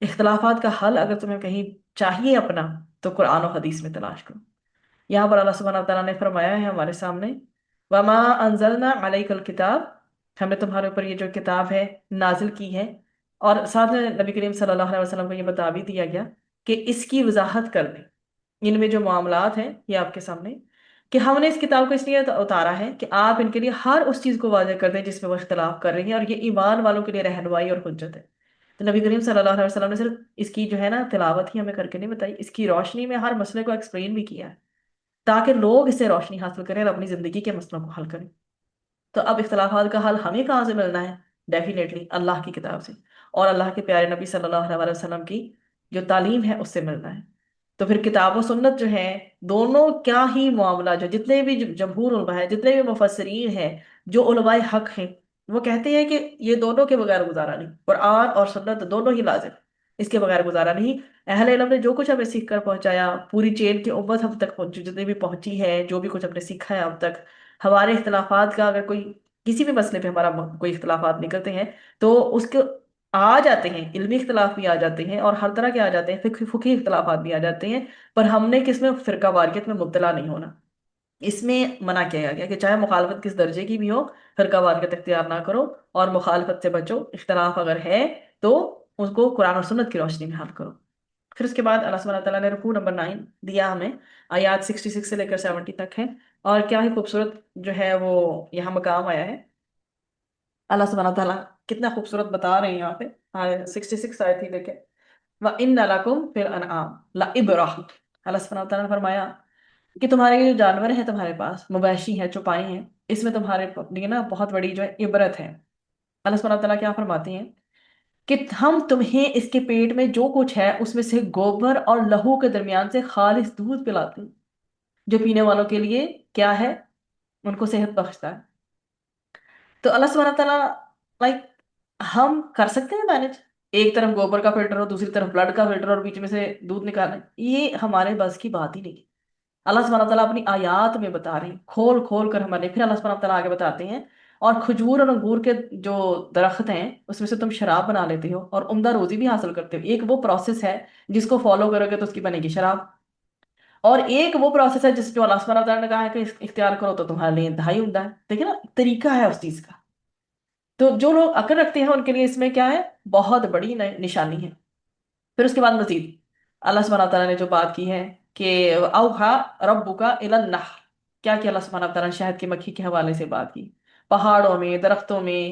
اختلافات کا حل اگر تمہیں کہیں چاہیے اپنا، تو قرآن و حدیث میں تلاش کرو. یہاں پر اللہ سبحانہ تعالیٰ نے فرمایا ہے ہمارے سامنے، وَمَا أَنزَلْنَا عَلَيْكَ الْكِتَابَ، ہم نے تمہارے اوپر یہ جو کتاب ہے نازل کی ہے. اور ساتھ میں نبی کریم صلی اللہ علیہ وسلم کو یہ بتا بھی دیا گیا کہ اس کی وضاحت کر دیں، ان میں جو معاملات ہیں یہ آپ کے سامنے، کہ ہم نے اس کتاب کو اس لیے اتارا ہے کہ آپ ان کے لیے ہر اس چیز کو واضح کر دیں جس میں وہ اختلاف کر رہے ہیں، اور یہ ایمان والوں کے لیے رہنمائی اور حجت ہے۔ تو نبی کریم صلی اللہ علیہ وسلم نے صرف اس کی جو ہے نا تلاوت ہی ہمیں کر کے نہیں بتائی، اس کی روشنی میں ہر مسئلے کو ایکسپلین بھی کیا ہے، تاکہ لوگ اس سے روشنی حاصل کریں اور اپنی زندگی کے مسئلوں کو حل کریں۔ تو اب اختلافات کا حل ہمیں کہاں سے ملنا ہے؟ ڈیفینیٹلی اللہ کی کتاب سے، اور اللہ کے پیارے نبی صلی اللہ علیہ وسلم کی جو تعلیم ہے اس سے ملنا ہے۔ تو پھر کتاب و سنت جو ہے، دونوں کیا ہی معاملہ، جو جتنے بھی جمہور علماء ہیں، جتنے بھی مفسرین ہیں، جو علماء حق ہیں، وہ کہتے ہیں کہ یہ دونوں کے بغیر گزارا نہیں، قرآن اور سنت دونوں ہی لازم، اس کے بغیر گزارا نہیں۔ اہل علم نے جو کچھ ہمیں سیکھ کر پہنچایا، پوری چین کی امت ہم تک پہنچی، جتنی بھی پہنچی ہے، جو بھی کچھ ہم نے سیکھا ہے اب تک، ہمارے اختلافات کا اگر کوئی کسی بھی مسئلے پہ ہمارا کوئی اختلافات نکلتے ہیں تو اس کے آ جاتے ہیں، علمی اختلاف بھی آ جاتے ہیں اور ہر طرح کے آ جاتے ہیں، فقہی اختلافات بھی آ جاتے ہیں، پر ہم نے کس میں فرقہ واریت میں مبتلا نہیں ہونا۔ اس میں منع کیا گیا کہ چاہے مخالفت کس درجے کی بھی ہو، فرقہ واریت اختیار نہ کرو اور مخالفت سے بچو، اختلاف اگر ہے تو اس کو قرآن اور سنت کی روشنی میں حل کرو۔ پھر اس کے بعد اللہ سبحانہ تعالیٰ نے رکوع نمبر 9 دیا ہمیں، آیات 66 سے لے کر 70 تک ہے، اور کیا ہی خوبصورت جو ہے وہ یہاں مقام آیا ہے۔ اللہ سبحانہ تعالیٰ کتنا خوبصورت بتا رہے ہیں یہاں پہ، 66 آیت ہی دیکھیں، وَإِنَّ لَكُمْ فِي الْأَنْعَامِ لَعِبْرَةً۔ اللہ سبحانہ تعالیٰ نے فرمایا کہ تمہارے یہ جو جانور ہیں تمہارے پاس، مویشی ہیں، چوپائے ہیں، اس میں تمہارے لیے نا بہت بڑی جو ہے عبرت ہے۔ اللہ سبحانہ تعالیٰ کیا فرماتے ہیں کہ ہم تمہیں اس کے پیٹ میں جو کچھ ہے اس میں سے گوبر اور لہو کے درمیان سے خالص دودھ پلاتے ہیں، جو پینے والوں کے لیے کیا ہے، ان کو صحت بخشتا ہے۔ تو اللہ سبحانہ تعالیٰ لائک ہم کر سکتے ہیں مینج، ایک طرف گوبر کا فلٹر اور دوسری طرف بلڈ کا فلٹر اور بیچ میں سے دودھ نکالنا، یہ ہمارے بس کی بات ہی نہیں ہے۔ اللہ سبحانہ تعالیٰ اپنی آیات میں بتا رہے ہیں کھول کھول کر ہمارے، پھر اللہ سبحانہ تعالیٰ آگے بتاتے ہیں اور کھجور اور انگور کے جو درخت ہیں اس میں سے تم شراب بنا لیتے ہو اور عمدہ روزی بھی حاصل کرتے ہو، ایک وہ پروسیس ہے جس کو فالو کرو گے تو اس کی بنے گی شراب، اور ایک وہ پروسیس ہے جس جو اللہ سبحانہ تعالیٰ نے کہا ہے کہ اختیار کرو تو تمہارے لیے انتہائی عمدہ ہے۔ دیکھیں نا طریقہ ہے اس چیز کا، تو جو لوگ عقل رکھتے ہیں ان کے لیے اس میں کیا ہے، بہت بڑی نشانی ہے۔ پھر اس کے بعد مزید اللہ سبحانہ تعالیٰ نے جو بات کی ہے کہ اوحا ربک الی النحل، کیا کیا اللہ سبحانہ تعالیٰ نے شہد کی مکھی کے حوالے سے بات کی، پہاڑوں میں، درختوں میں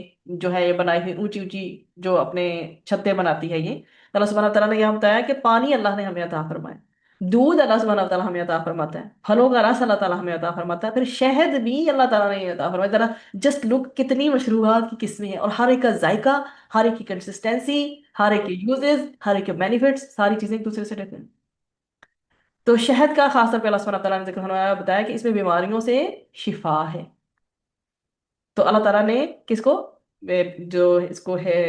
جو ہے یہ بنائی ہوئی اونچی اونچی جو اپنے چھتیں بناتی ہے، یہ اللہ سبحانہ تعالیٰ نے یہ بتایا کہ پانی اللہ نے ہمیں عطا فرمایا، دودھ اللہ سبحانہ تعالیٰ ہمیں عطا فرماتا ہے، پھلوں کا رس اللہ تعالیٰ ہمیں عطا فرماتا ہے، پھر شہد بھی اللہ تعالیٰ نے یہ عطا فرمایا۔ ذرا جسٹ لک کتنی مشروبات کی قسمیں ہیں، اور ہر ایک کا ذائقہ، ہر ایک کی کنسسٹینسی، ہر ایک کے یوزز، ہر ایک کے بینیفٹس، ساری چیزیں ایک دوسرے سے ڈفرینٹ۔ تو شہد کا خاص طور پہ اللہ سبحانہ تعالیٰ نے ذکر فرمایا، بتایا کہ اس میں بیماریوں سے شفا ہے۔ تو اللہ تعالیٰ نے کس کو، جو اس کو ہے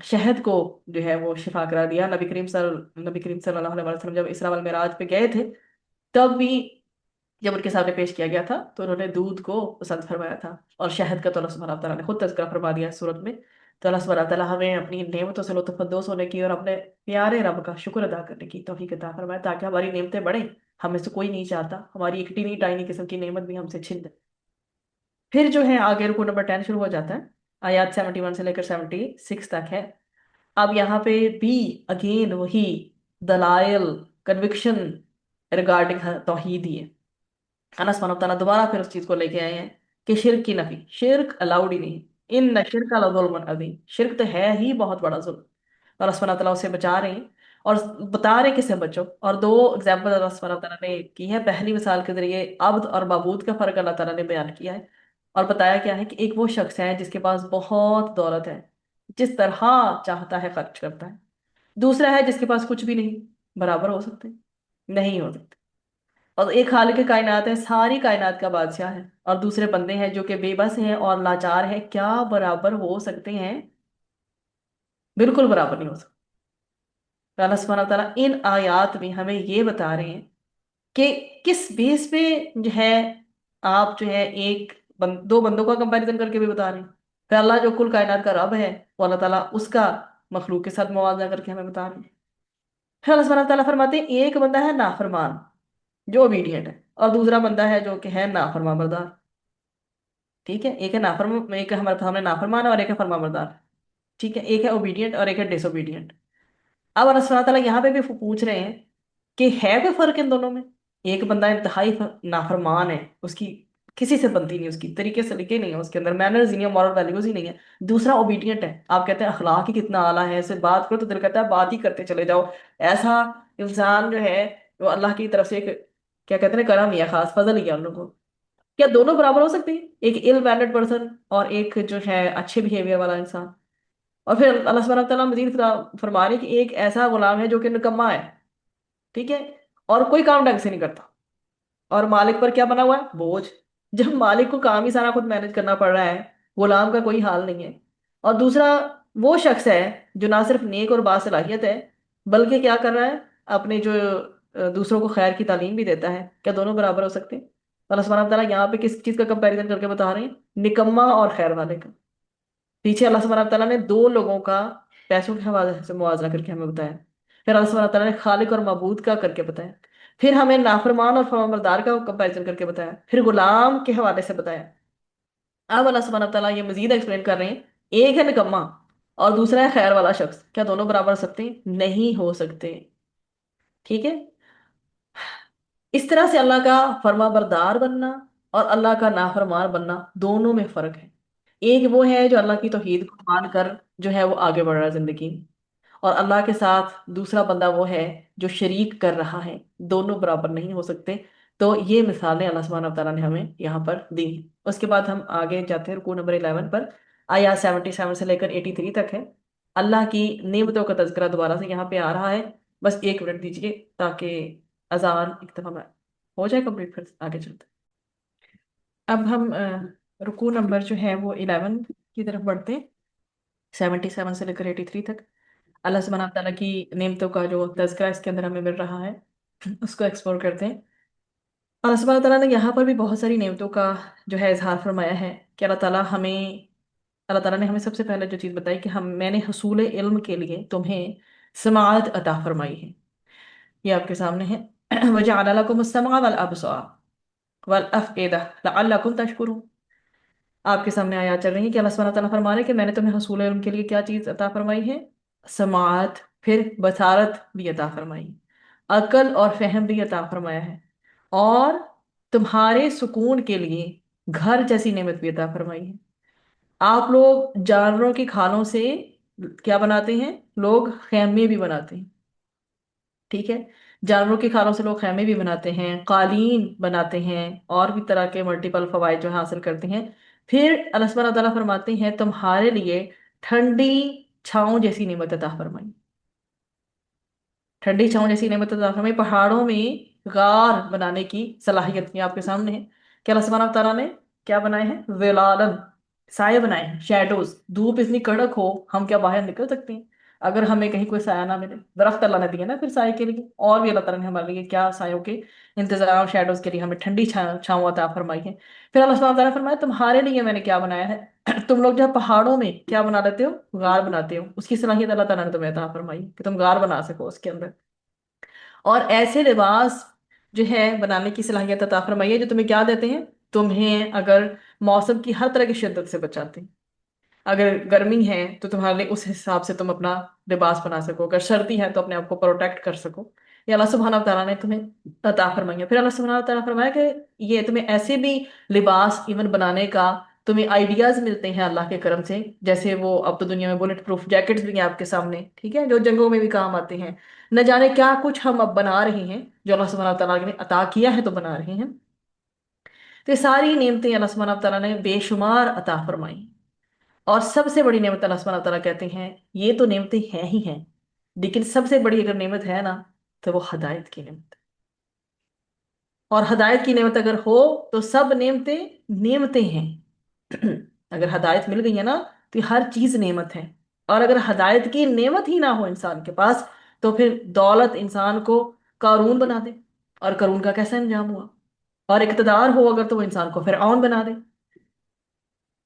شہد کو جو ہے وہ شفا کرا دیا۔ نبی کریم صلی اللہ علیہ وسلم جب اسراء والمعراج پہ گئے تھے تب بھی جب ان کے سامنے پیش کیا گیا تھا تو انہوں نے دودھ کو پسند فرمایا تھا، اور شہد کا تو اللہ سبحانہ تعالیٰ نے خود تذکرہ فرما دیا اس صورت میں۔ تو اللہ سبحانہ تعالیٰ ہمیں اپنی نعمتوں سے لطف اندوز ہونے کی اور اپنے پیارے رب کا شکر ادا کرنے کی توفیق عطا فرمائے، تاکہ ہماری نعمتیں بڑھیں، ہمیں سے کوئی نہیں چاہتا ہماری ایک ٹینی ٹائنی قسم کی نعمت بھی ہم سے چھن جائے۔ پھر جو ہے آگے رکو نمبر 10 شروع ہو جاتا ہے، آیات 71 سے لے کر 76 تک ہے۔ اب یہاں پہ بھی اگین وہی دلائل، کنوکشن ریگارڈنگ توحید ہی ہے۔ اللہ سبحانہ تعالیٰ دوبارہ پھر اس چیز کو لے کے آئے ہیں کہ شرک کی نفی، شرک الاؤڈ ہی نہیں، ان شرک لظلم عظیم، شرک تو ہے ہی بہت بڑا ظلم، اللہ سبحانہ تعالیٰ اسے بچا رہے ہیں اور بتا رہے ہیں کسے بچو۔ اور دو اگزامپل اللہ سبحانہ تعالیٰ نے کی ہے، پہلی مثال کے ذریعے عبد اور معبود کا فرق اللہ تعالیٰ نے بیان کیا ہے، اور بتایا کیا ہے کہ ایک وہ شخص ہے جس کے پاس بہت دولت ہے، جس طرح چاہتا ہے خرچ کرتا ہے، دوسرا ہے جس کے پاس کچھ بھی نہیں، برابر ہو سکتے؟ نہیں ہو سکتے۔ اور ایک خالق کائنات ہے، ساری کائنات کا بادشاہ ہے، اور دوسرے بندے ہیں جو کہ بے بس ہیں اور لاچار ہیں، کیا برابر ہو سکتے ہیں؟ بالکل برابر نہیں ہو سکتے۔ تو اللہ سبحانہ تعالیٰ ان آیات میں ہمیں یہ بتا رہے ہیں کہ کس بیس پہ جو ہے آپ جو ہے دو بندوں کا کمپیریزن کر کے بھی بتا رہے ہیں، پھر اللہ جو کل کائنات کا رب ہے وہ اللہ تعالیٰ اس کا مخلوق کے ساتھ موازنہ کر کے ہمیں بتا رہے ہیں۔ پھر اللہ سبحانہ تعالیٰ فرماتے ہیں ایک بندہ ہے نافرمان جو اوبیڈینٹ ہے، اور دوسرا بندہ ہے جو کہ ہے نافرمان بردار۔ ٹھیک ہے، ایک ہے نافرمان، ایک ہے ہمارے سامنے نافرمان ہے اور ایک ہے فرمان بردار۔ ٹھیک ہے، ایک ہے اوبیڈینٹ اور ایک ہے ڈس اوبیڈینٹ۔ اب اللہ سبحانہ تعالیٰ یہاں پہ بھی پوچھ رہے ہیں کہ ہے کوئی فرق ان دونوں میں؟ ایک بندہ انتہائی نافرمان ہے، اس کی کسی سے بنتی نہیں، اس کی طریقے سلیقے نہیں ہے، اس کے اندر مینرز ہی نہیں ہے، مورل ویلیوز ہی نہیں ہے۔ دوسرا اوبیڈینٹ ہے، آپ کہتے ہیں اخلاق ہی کتنا اعلیٰ ہے، اسے بات کرو تو دل کہتا ہے بات ہی کرتے چلے جاؤ۔ ایسا انسان جو ہے وہ اللہ کی طرف سے ایک کیا کہتے ہیں کرم ہی ہے، خاص فضل ہی ہے ان لوگوں کو۔ کیا دونوں برابر ہو سکتے ہیں، ایک ایل مینرڈ پرسن اور ایک جو ہے اچھے بہیویئر والا انسان؟ اور پھر اللہ سبحانہ تعالیٰ مزید فرما رہے ہیں کہ ایک ایسا غلام ہے جو کہ نکما ہے، ٹھیک ہے، اور کوئی کام ڈھنگ سے نہیں کرتا، اور مالک پر کیا بنا ہوا ہے؟ بوجھ۔ جب مالک کو کام ہی سارا خود مینج کرنا پڑ رہا ہے، غلام کا کوئی حال نہیں ہے۔ اور دوسرا وہ شخص ہے جو نہ صرف نیک اور باصلاحیت ہے، بلکہ کیا کر رہا ہے، اپنے جو دوسروں کو خیر کی تعلیم بھی دیتا ہے۔ کیا دونوں برابر ہو سکتے ہیں؟ اللہ سبحانہ تعالیٰ یہاں پہ کس چیز کا کمپیریزن کر کے بتا رہے ہیں؟ نکما اور خیر والے کا۔ پیچھے اللہ سبحانہ تعالیٰ نے دو لوگوں کا پیسوں کے حوالے سے موازنہ کر کے ہمیں بتایا، پھر اللہ سبحانہ تعالیٰ نے خالق اور معبود کا کر کے بتایا، پھر ہمیں نافرمان اور فرمانبردار کا کمپیریزن کر کے بتایا، پھر غلام کے حوالے سے بتایا۔ اب اللہ سبحانہ تعالیٰ یہ مزید ایکسپلین کر رہے ہیں، ایک ہے نکما اور دوسرا ہے خیر والا شخص، کیا دونوں برابر ہو سکتے ہیں؟ نہیں ہو سکتے، ٹھیک ہے۔ اس طرح سے اللہ کا فرما بردار بننا اور اللہ کا نافرمان بننا دونوں میں فرق ہے۔ ایک وہ ہے جو اللہ کی توحید کو مان کر جو ہے وہ آگے بڑھ رہا ہے زندگی میں، اور اللہ کے ساتھ دوسرا بندہ وہ ہے جو شریک کر رہا ہے، دونوں برابر نہیں ہو سکتے۔ تو یہ مثالیں اللہ سبحانہ تعالیٰ نے ہمیں یہاں پر دی ہیں۔ اس کے بعد ہم آگے جاتے ہیں رکوع نمبر 11 پر، آیا 77 سے لے کر 83 تک ہے۔ اللہ کی نعمتوں کا تذکرہ دوبارہ سے یہاں پہ آ رہا ہے۔ بس ایک منٹ دیجیے تاکہ اذان ایک دفعہ میں ہو جائے کمپلیٹ، پھر آگے چلتے ہیں۔ اب ہم رکوع نمبر جو ہے وہ 11 کی طرف بڑھتے ہیں، 77 سے لے کر 83 تک۔ اللہ سبحانہ تعالیٰ کی نعمتوں کا جو تذکرہ اس کے اندر ہمیں مل رہا ہے، اس کو ایکسپلور کرتے ہیں۔ اللہ سبحانہ تعالیٰ نے یہاں پر بھی بہت ساری نعمتوں کا جو ہے اظہار فرمایا ہے کہ اللہ تعالیٰ نے ہمیں سب سے پہلے جو چیز بتائی کہ میں نے حصول علم کے لیے تمہیں سماعت عطا فرمائی ہے۔ یہ آپ کے سامنے ہے، وَجَعَلَ لَكُمُ السَّمْعَ وَالْأَبْصَارَ وَالْأَفْئِدَةَ لَعَلَّكُمْ تَشْكُرُونَ۔ آپ کے سامنے آیات چل رہی ہیں کہ اللہ سبحانہ تعالیٰ فرما رہے ہیں کہ میں نے تمہیں حصول علم کے لیے کیا چیز عطا فرمائی ہے؟ سماعت، پھر بصارت بھی عطا فرمائی، عقل اور فہم بھی عطا فرمایا ہے، اور تمہارے سکون کے لیے گھر جیسی نعمت بھی عطا فرمائی ہے۔ آپ لوگ جانوروں کی کھالوں سے کیا بناتے ہیں؟ لوگ خیمے بھی بناتے ہیں، ٹھیک ہے، جانوروں کی کھالوں سے لوگ خیمے بھی بناتے ہیں، قالین بناتے ہیں، اور بھی طرح کے ملٹیپل فوائد جو حاصل کرتے ہیں۔ پھر اللہ سبحانہ تعالیٰ فرماتے ہیں تمہارے لیے ٹھنڈی چھاؤں جیسی نعمت عطا فرمائی، ٹھنڈی چھاؤں جیسی نعمت عطا فرمائی، پہاڑوں میں غار بنانے کی صلاحیت بھی آپ کے سامنے ہے کہ اللہ سبحانہ تعالیٰ نے کیا بنائے ہیں؟ ظلالن، سائے بنائے ہیں، شیڈوز۔ دھوپ اتنی کڑک ہو، ہم کیا باہر نکل سکتے ہیں اگر ہمیں کہیں کوئی سایہ نہ ملے؟ درخت اللہ نے دیا نا پھر سائے کے لیے، اور بھی اللہ تعالیٰ نے ہمارے لیے کیا سایوں کے انتظام، شیڈوز کے لیے ہمیں ٹھنڈی چھاؤں عطا فرمائی ہے۔ پھر اللہ سبحانہ تعالیٰ نے فرمایا تمہارے لیے میں نے کیا بنایا ہے؟ تم لوگ جب پہاڑوں میں کیا بنا لیتے ہو؟ غار بناتے ہو، اس کی صلاحیت اللہ تعالیٰ نے تمہیں عطا فرمائی کہ تم غار بنا سکو اس کے اندر، اور ایسے لباس جو ہے بنانے کی صلاحیت عطا فرمائی ہے جو تمہیں کیا دیتے ہیں؟ تمہیں اگر موسم کی ہر طرح کی شدت سے بچاتے ہیں۔ اگر گرمی ہے تو تمہارے لیے اس حساب سے تم اپنا لباس بنا سکو، اگر سردی ہے تو اپنے آپ کو پروٹیکٹ کر سکو، یہ اللہ سبحانہ تعالیٰ نے تمہیں عطا فرمائی ہے۔ پھر اللہ سبحانہ تعالیٰ نے فرمایا کہ یہ تمہیں ایسے بھی لباس ایون بنانے کا تمہیں آئیڈیاز ملتے ہیں اللہ کے کرم سے، جیسے وہ اب تو دنیا میں بلٹ پروف جیکٹس بھی ہیں آپ کے سامنے، ٹھیک ہے، جو جنگوں میں بھی کام آتے ہیں۔ نہ جانے کیا کچھ ہم اب بنا رہے ہیں جو اللہ سبحانہ تعالیٰ نے عطا کیا ہے تو بنا رہے ہیں۔ تو یہ ساری نعمتیں اللہ سبحانہ تعالیٰ نے بے شمار عطا فرمائی، اور سب سے بڑی نعمت اللہ سبحانہ تعالیٰ کہتے ہیں یہ تو نعمتیں ہیں ہی ہیں، لیکن سب سے بڑی اگر نعمت ہے نا تو وہ ہدایت کی نعمت ہے۔ اور ہدایت کی نعمت اگر ہو تو سب نعمتیں نعمتیں ہیں۔ اگر ہدایت مل گئی ہے نا تو یہ ہر چیز نعمت ہے، اور اگر ہدایت کی نعمت ہی نہ ہو انسان کے پاس تو پھر دولت انسان کو قارون بنا دے، اور قارون کا کیسا انجام ہوا، اور اقتدار ہو اگر تو وہ انسان کو فرعون بنا دے۔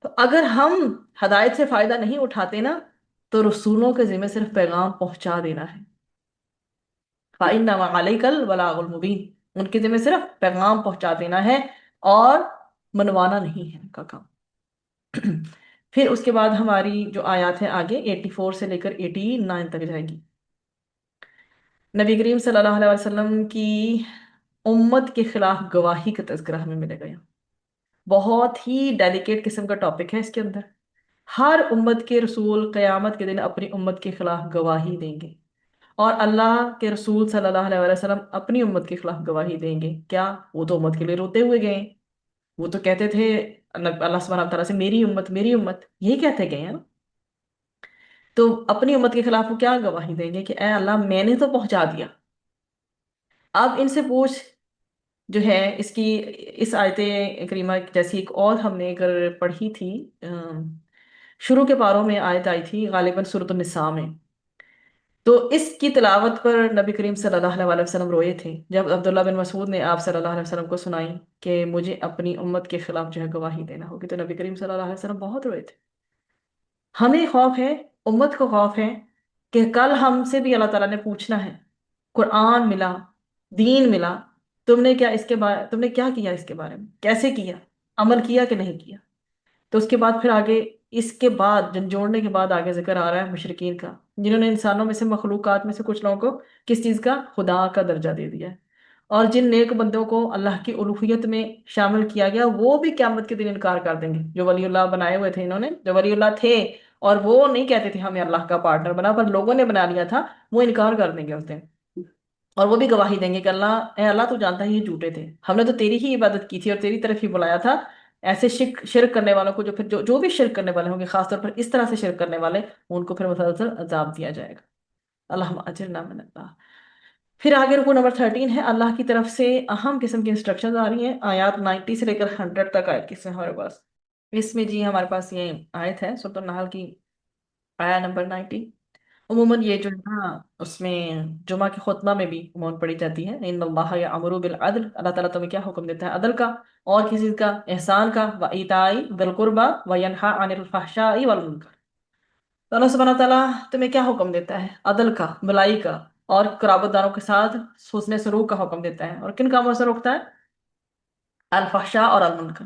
تو اگر ہم ہدایت سے فائدہ نہیں اٹھاتے نا تو رسولوں کے ذمہ صرف پیغام پہنچا دینا ہے، فَإِنَّمَا عَلَيْكَ الْبَلَاغُ الْمُبِينُ، ان کے ذمہ صرف پیغام پہنچا دینا ہے اور منوانا نہیں ہے ان کا کام۔ پھر اس کے بعد ہماری جو آیات ہیں آگے 84 سے لے کر 89 تک جائے گی۔ نبی کریم صلی اللہ علیہ وسلم کی امت کے خلاف گواہی کا تذکرہ ہمیں ملے گا یہاں۔ بہت ہی ڈیلیکیٹ قسم کا ٹاپک ہے اس کے اندر۔ ہر امت کے رسول قیامت کے دن اپنی امت کے خلاف گواہی دیں گے، اور اللہ کے رسول صلی اللہ علیہ وسلم اپنی امت کے خلاف گواہی دیں گے۔ کیا؟ وہ تو امت کے لیے روتے ہوئے گئے، وہ تو کہتے تھے اللہ سبحانہ تعالیٰ سے میری امت میری امت، یہی کہتے گئے ہیں نا۔ تو اپنی امت کے خلاف وہ کیا گواہی دیں گے کہ اے اللہ میں نے تو پہنچا دیا۔ اب ان سے پوچھ جو ہے اس کی، اس آیت کریمہ جیسی ایک اور ہم نے اگر پڑھی تھی، شروع کے پاروں میں آیت آئی تھی غالباً سورۃ النساء میں، تو اس کی تلاوت پر نبی کریم صلی اللہ علیہ وسلم روئے تھے جب عبداللہ بن مسعود نے آپ صلی اللہ علیہ وسلم کو سنائی کہ مجھے اپنی امت کے خلاف جو ہے گواہی دینا ہوگی، تو نبی کریم صلی اللہ علیہ وسلم بہت روئے تھے۔ ہمیں خوف ہے، امت کو خوف ہے کہ کل ہم سے بھی اللہ تعالیٰ نے پوچھنا ہے، قرآن ملا، دین ملا، تم نے کیا اس کے بارے تم نے کیا کیا، اس کے بارے میں کیسے کیا، عمل کیا کہ نہیں کیا؟ تو اس کے بعد پھر آگے، اس کے بعد جھنجھوڑنے کے بعد آگے ذکر آ رہا ہے مشرکین کا، جنہوں نے انسانوں میں سے، مخلوقات میں سے کچھ لوگوں کو کس چیز کا؟ خدا کا درجہ دے دیا ہے، اور جن نیک بندوں کو اللہ کی الوہیت میں شامل کیا گیا وہ بھی قیامت کے دن انکار کر دیں گے۔ جو ولی اللہ بنائے ہوئے تھے، انہوں نے جو ولی اللہ تھے اور وہ نہیں کہتے تھے ہمیں اللہ کا پارٹنر بنا، پر لوگوں نے بنا لیا تھا، وہ انکار کر دیں گے اس دن، اور وہ بھی گواہی دیں گے کہ اللہ، اے اللہ تو جانتا ہے یہ جھوٹے تھے، ہم نے تو تیری ہی عبادت کی تھی اور تیری طرف ہی بلایا تھا۔ ایسے شرک کرنے والوں کو، جو پھر جو بھی شرک کرنے والے ہوں گے، خاص طور پر اس طرح سے شرک کرنے والے، ان کو پھر مسلسل عذاب دیا جائے گا۔ اللہم اجرنا من اللہ۔ پھر آگے رکو نمبر 13 ہے، اللہ کی طرف سے اہم قسم کی انسٹرکشنز آ رہی ہیں، آیات 90 سے لے کر 100 تک آیت کس میں ہمارے پاس؟ اس میں جی ہمارے پاس یہ آیت ہے سورۃ النحل کی آیا نمبر 90۔ عموماً یہ جو ہے نا، اس میں جمعہ کے خطبہ میں بھی عموماً پڑھی جاتی ہے، ان اللہ یامر بالعدل، اللہ تعالیٰ تمہیں کیا حکم دیتا ہے؟ عدل کا، اور کسی چیز کا؟ احسان کا، وایتاء ذی القربى وینہی عن الفحشاء والمنکر۔ تو اللہ سبحانہ تعالیٰ تمہیں کیا حکم دیتا ہے؟ عدل کا، بلائی کا، اور قرابت داروں کے ساتھ حسن سلوک کا حکم دیتا ہے، اور کن کاموں سے روکتا ہے؟ الفحشاء اور المنکر،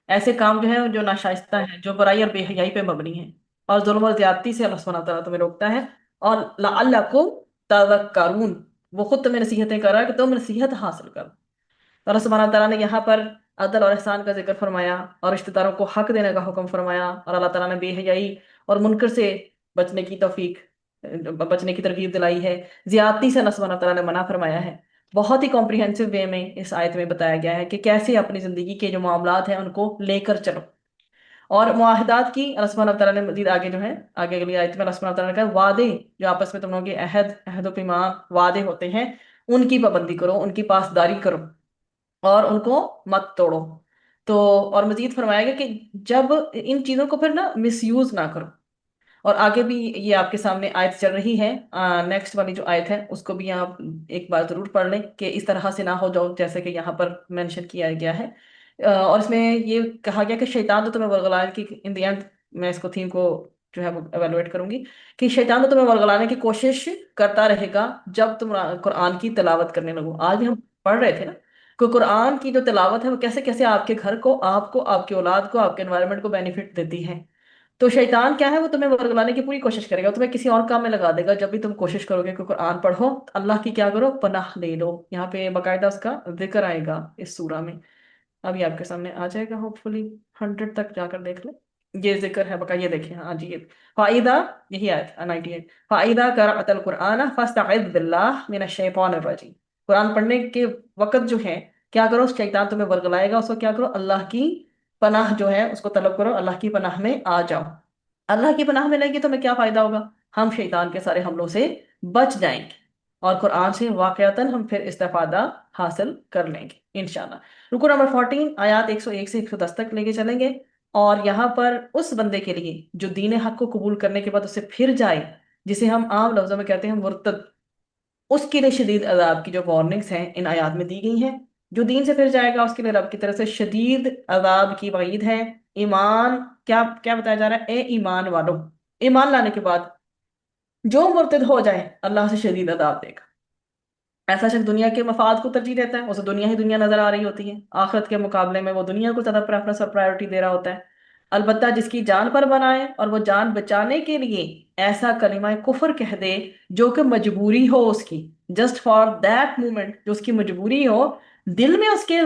ایسے کام جو ہیں جو ناشائستہ ہیں، جو برائی اور بے حیائی پہ مبنی ہیں، اور ظلم اور زیادتی سے اللہ سبحانہ تعالیٰ تمہیں روکتا ہے۔ اور لعلکم تذکرون، وہ خود تمہیں نصیحتیں کر رہا ہے کہ تم نصیحت حاصل کرو۔ تو اللہ سبحانہ تعالیٰ نے یہاں پر عدل اور احسان کا ذکر فرمایا، اور رشتہ داروں کو حق دینے کا حکم فرمایا، اور اللہ تعالیٰ نے بے حیائی اور منکر سے بچنے کی توفیق، بچنے کی ترغیب دلائی ہے۔ زیادتی سے اللہ سبحانہ تعالیٰ نے منع فرمایا ہے۔ بہت ہی کمپریہنسو وے میں اس آیت میں بتایا گیا ہے کہ کیسے اپنی زندگی کے جو معاملات ہیں ان کو لے کر چلو، اور معاہدات کی اللہ سبحانہ تعالیٰ نے مزید آگے جو ہے، آگے اگلی آیت میں اللہ سبحانہ تعالیٰ نے کہا وعدے، جو آپس میں تم لوگوں کے عہد و پیمان وعدے ہوتے ہیں، ان کی پابندی کرو، ان کی پاسداری کرو، اور ان کو مت توڑو۔ تو اور مزید فرمایا گیا کہ جب ان چیزوں کو پھر نا مس یوز نہ کرو۔ اور آگے بھی یہ آپ کے سامنے آیت چل رہی ہے، نیکسٹ والی جو آیت ہے اس کو بھی آپ ایک بار ضرور پڑھ لیں کہ اس طرح سے نہ ہو جاؤ جیسے کہ یہاں پر مینشن کیا گیا ہے۔ اور اس میں یہ کہا گیا کہ شیطان تو تمہیں ورگلانے کی، ان دی اینڈ میں اس کو تھیم کو جو ہے ایویلویٹ کروں گی، کہ شیطان تو تمہیں ورگلانے کی کوشش کرتا رہے گا جب تم قرآن کی تلاوت کرنے لگو۔ آج بھی ہم پڑھ رہے تھے نا کہ قرآن کی جو تلاوت ہے وہ کیسے کیسے آپ کے گھر کو، آپ کو، آپ کی اولاد کو، آپ کے انوائرمنٹ کو بینیفٹ دیتی ہے۔ تو شیطان کیا ہے، وہ تمہیں ورگلانے کی پوری کوشش کرے گا، تمہیں کسی اور کام میں لگا دے گا۔ جب بھی تم کوشش کرو گے کہ قرآن پڑھو، اللہ کی کیا کرو؟ پناہ لے لو۔ یہاں پہ باقاعدہ اس کا ذکر آئے گا اس سورہ میں، ابھی آپ کے سامنے آ جائے گا، ہوپ فلی 100 تک جا کر دیکھ لیں، یہ ذکر ہے بقا، یہ دیکھیں ہاں جی، یہ فائدہ، یہی آیت 98، فائدہ قرأت القرآن فاستعذ باللہ من الشیطان الرجیم۔ قرآن پڑھنے کے وقت جو ہے کیا کرو؟ شیطان تمہیں ورگلائے گا، اس کو کیا کرو؟ اللہ کی پناہ جو ہے اس کو طلب کرو، اللہ کی پناہ میں آ جاؤ۔ اللہ کی پناہ ملے گی تو ہمیں کیا فائدہ ہوگا؟ ہم شیطان کے سارے حملوں سے بچ جائیں گے، اور قرآن سے واقعتاً ہم پھر استفادہ حاصل کر لیں گے انشاءاللہ۔ رکو نمبر 14، آیات 101 سے 110 تک لے کے چلیں گے، اور یہاں پر اس بندے کے لیے جو دین حق کو قبول کرنے کے بعد اسے پھر جائے، جسے ہم عام لفظوں میں کہتے ہیں مرتد، اس کے لیے شدید عذاب کی جو وارننگز ہیں ان آیات میں دی گئی ہیں۔ جو دین سے پھر جائے گا اس کے لیے رب کی طرف سے شدید عذاب کی وعید ہے۔ ایمان، کیا کیا بتایا جا رہا ہے؟ اے ایمان والو، ایمان لانے کے بعد جو مرتد ہو جائے اللہ سے شدید عذاب دے گا۔ ایسا شخص دنیا کے مفاد کو ترجیح دیتا ہے، اسے دنیا ہی دنیا نظر آ رہی ہوتی ہے، آخرت کے مقابلے میں وہ دنیا کو زیادہ پریفرنس اور پرائیورٹی دے رہا ہوتا ہے۔ البتہ جس کی جان پر بنائے اور وہ جان بچانے کے لیے ایسا کلمہ کفر کہہ دے جو کہ مجبوری ہو اس کی، جسٹ فار دیٹ مومنٹ، جو اس کی مجبوری ہو، دل میں اس کے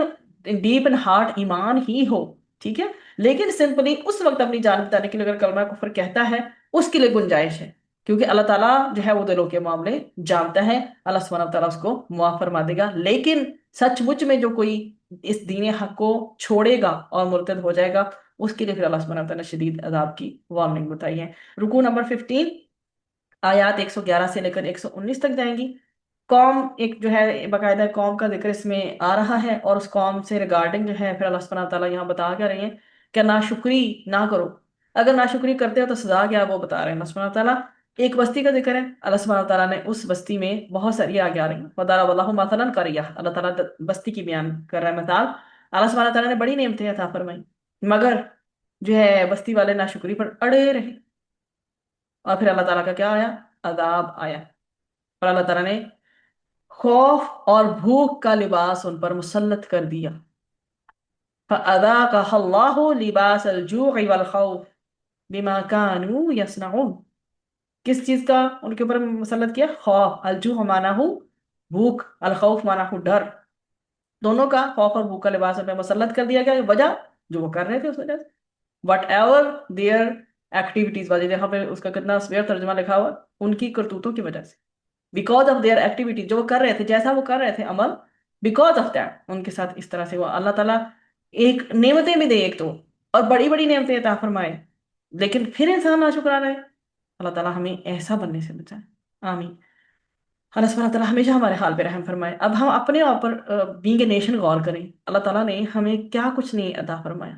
ڈیپ ان ہارٹ ایمان ہی ہو، ٹھیک ہے، لیکن سمپلی اس وقت اپنی جان بچانے کے لیے اگر کلمہ کفر کہتا ہے، اس کے لیے گنجائش ہے، کیونکہ اللہ تعالیٰ جو ہے وہ دلوں کے معاملے جانتا ہے، اللہ سبحانہ و تعالیٰ اس کو معاف فرما دے گا۔ لیکن سچ مچ میں جو کوئی اس دین حق کو چھوڑے گا اور مرتد ہو جائے گا، اس کے لیے پھر اللہ سبحانہ و تعالیٰ نے شدید عذاب کی وارننگ بتائی ہے۔ رکوع نمبر 15، آیات 111 سے لے کر 119 تک جائیں گی۔ قوم ایک جو ہے باقاعدہ قوم کا ذکر اس میں آ رہا ہے، اور اس قوم سے ریگارڈنگ جو ہے پھر اللہ سبحانہ و تعالیٰ یہاں بتا کیا رہے ہیں کہ ناشکری نہ کرو، اگر ناشکری کرتے ہو تو سزا کیا ہے وہ بتا رہے ہیں اللہ سبحانہ و تعالیٰ۔ ایک بستی کا ذکر ہے، اللہ سبحانہ و تعالیٰ نے اس بستی میں بہت ساری آگے آ رہی ہیں، وَضَرَبَ اللَّهُ مَثَلًا قَرْيَةً، اللہ تعالیٰ بستی کی بیان کر رہا ہے مثال۔ اللہ سبحانہ و تعالیٰ نے بڑی نعمتیں عطا فرمائی، مگر جو ہے بستی والے ناشکری پر اڑے رہے، اور پھر اللہ تعالیٰ کا کیا آیا؟ عذاب آیا، اور اللہ تعالیٰ نے خوف اور بھوک کا لباس ان پر مسلط کر دیا۔ فَأَذَاقَهَا اللَّهُ لِبَاسَ الْجُوعِ وَالْخَوْفِ بِمَا كَانُوا يَصْنَعُونَ، کس چیز کا ان کے اوپر مسلط کیا؟ خوف، الجوع مانا ہو بھوک، الخوف مانا ہو ڈر، دونوں کا خوف اور بھوک کا لباس ان پہ مسلط کر دیا گیا، وجہ جو وہ کر رہے تھے اس وجہ سے، وٹ ایور دیئر ایکٹیویٹیز والی جگہ پہ اس کا کتنا سویر ترجمہ لکھا ہوا، ان کی کرتوتوں کی وجہ سے، بیکاز آف دیئر ایکٹیویٹی، جو وہ کر رہے تھے، جیسا وہ کر رہے تھے عمل، بیکاز آف دیٹ ان کے ساتھ اس طرح سے ہوا۔ اللہ تعالیٰ ایک نعمتیں بھی دے ایک تو، اور بڑی بڑی نعمتیں عطا فرمائے، لیکن پھر انسان ناشکرا رہے۔ اللہ تعالیٰ ہمیں ایسا بننے سے بچائے، آمین۔ اللہ سبحانہ تعالیٰ ہمیشہ ہمارے حال پہ رحم فرمائے۔ اب ہم اپنے اوپر بینگ اے نیشن غور کریں، اللہ تعالیٰ نے ہمیں کیا کچھ نہیں عطا فرمایا۔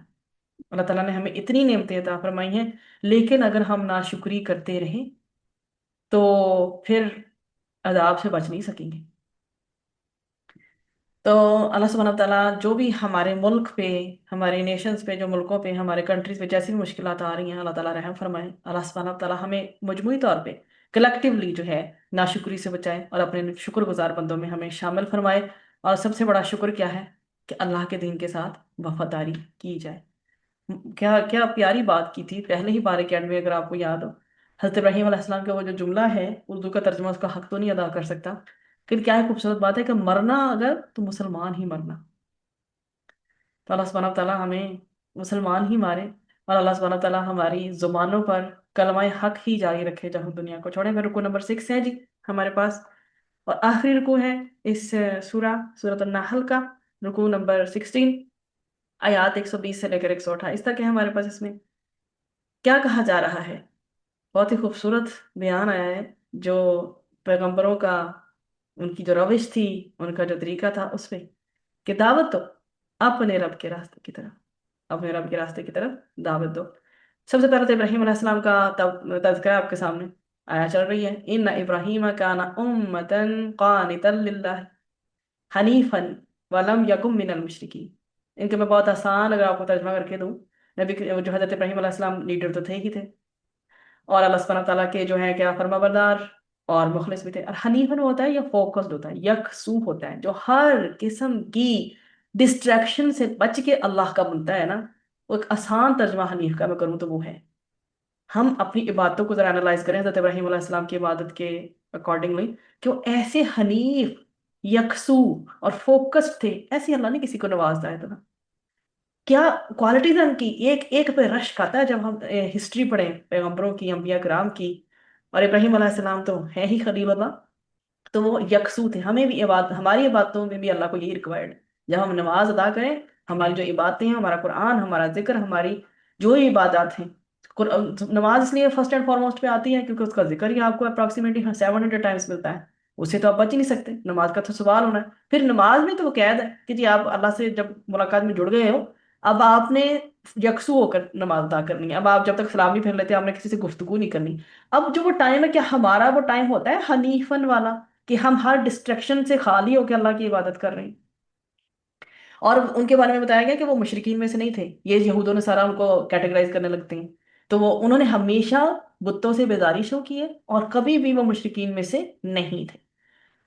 اللہ تعالیٰ نے ہمیں اتنی نعمتیں عطا فرمائی ہیں، لیکن اگر ہم ناشکری کرتے رہیں تو پھر عذاب سے بچ نہیں سکیں گے۔ تو اللہ سبحانہ تعالیٰ جو بھی ہمارے ملک پہ، ہمارے نیشنز پہ، جو ملکوں پہ، ہمارے کنٹریز پہ جیسی بھی مشکلات آ رہی ہیں، اللہ تعالیٰ رحم فرمائے۔ اللہ سبحانہ تعالیٰ ہمیں مجموعی طور پہ کلیکٹیولی جو ہے ناشکری سے بچائے، اور اپنے شکر گزار بندوں میں ہمیں شامل فرمائے۔ اور سب سے بڑا شکر کیا ہے؟ کہ اللہ کے دین کے ساتھ وفاداری کی جائے۔ کیا کیا پیاری بات کی تھی پہلے ہی بار اکیڈمی، اگر آپ کو یاد ہو، حضرت ابراہیم علیہ السلام کا وہ جو جملہ ہے، اردو کا ترجمہ اس کا حق تو نہیں ادا کر سکتا، لیکن کیا خوبصورت بات ہے کہ مرنا اگر تو مسلمان ہی مرنا۔ تو اللہ سبحانہ تعالیٰ ہمیں مسلمان ہی مارے، اور اللہ سبحانہ تعالیٰ ہماری زبانوں پر کلمہ حق ہی جاری رکھے جب ہم دنیا کو چھوڑیں۔ پھر رکوع نمبر 6 ہے جی ہمارے پاس، اور آخری رکوع ہے اس سورۃ النحل کا، رکوع نمبر 16، آیات 120 سے لے کر 128 تک ہے ہمارے پاس۔ اس میں کیا کہا جا رہا ہے؟ بہت ہی خوبصورت بیان آیا ہے، جو پیغمبروں کا، ان کی جو روش تھی، ان کا جو طریقہ تھا، اس پہ کہ دعوت دو اپنے رب کے راستے کی طرف، اپنے رب کے راستے کی طرف دعوت دو۔ سب سے پہلے تو ابراہیم علیہ السلام کا تذکرہ آپ کے سامنے آیا چل رہی ہے، ان ابراہیم کان امتا قانتا للہ حنیفا ولم یکن من المشرکین۔ ان کے میں بہت آسان اگر آپ کو ترجمہ کر کے دوں، نبی جو حضرت ابراہیم علیہ السلام لیڈر تو تھے ہی تھے، اور اللہ سبحانہ تعالیٰ کے جو ہیں کیا فرما بردار اور مخلص بھی تھے۔ اور حنیفن ہوتا ہے یا فوکسڈ ہوتا ہے، یکسو ہوتا ہے، جو ہر قسم کی ڈسٹریکشن سے بچ کے اللہ کا بنتا ہے نا، وہ ایک آسان ترجمہ حنیف کا میں کروں تو وہ ہے۔ ہم اپنی عبادتوں کو ذرا انالائز کریں حضرت ابراہیم علیہ السلام کی عبادت کے اکارڈنگلی، کہ وہ ایسے حنیف، یکسو اور فوکسڈ تھے، ایسے اللہ نے کسی کو نوازتا ہے تو نا، کیا کوالٹیز ہیں ان کی، ایک ایک پہ رشک آتا ہے جب ہم ہسٹری پڑھیں پیغمبروں کی، انبیاء کرام کی۔ اور ابراہیم علیہ السلام تو ہے ہی خلیل اللہ، تو وہ یکسو تھے۔ ہمیں بھی عبادت، ہماری عبادتوں میں بھی اللہ کو یہی ریکوائرڈ ہے، جب ہم نماز ادا کریں، ہماری جو عبادتیں ہیں، ہمارا قرآن، ہمارا ذکر، ہماری جو عبادات ہیں، نماز اس لیے فرسٹ اینڈ فارموسٹ پہ آتی ہے کیونکہ اس کا ذکر ہی آپ کو اپروکسیمیٹلی 700 ٹائمس ملتا ہے، اس سے تو آپ بچ ہی نہیں سکتے، نماز کا تو سوال ہونا ہے۔ پھر نماز میں تو وہ قید ہے کہ جی آپ اللہ سے جب ملاقات میں جڑ گئے ہو، اب آپ نے یکسو ہو کر نماز ادا کرنی ہے، اب آپ جب تک سلام نہیں پھیر لیتے آپ نے کسی سے گفتگو نہیں کرنی۔ اب جو وہ ٹائم ہے، کیا ہمارا وہ ٹائم ہوتا ہے حنیفن والا کہ ہم ہر ڈسٹریکشن سے خالی ہو کے اللہ کی عبادت کر رہے ہیں؟ اور ان کے بارے میں بتایا گیا کہ وہ مشرکین میں سے نہیں تھے، یہ یہود و نصارہ ان کو کیٹیگرائز کرنے لگتے ہیں، تو وہ انہوں نے ہمیشہ بتوں سے بیزاری شو کی ہے، اور کبھی بھی وہ مشرکین میں سے نہیں تھے۔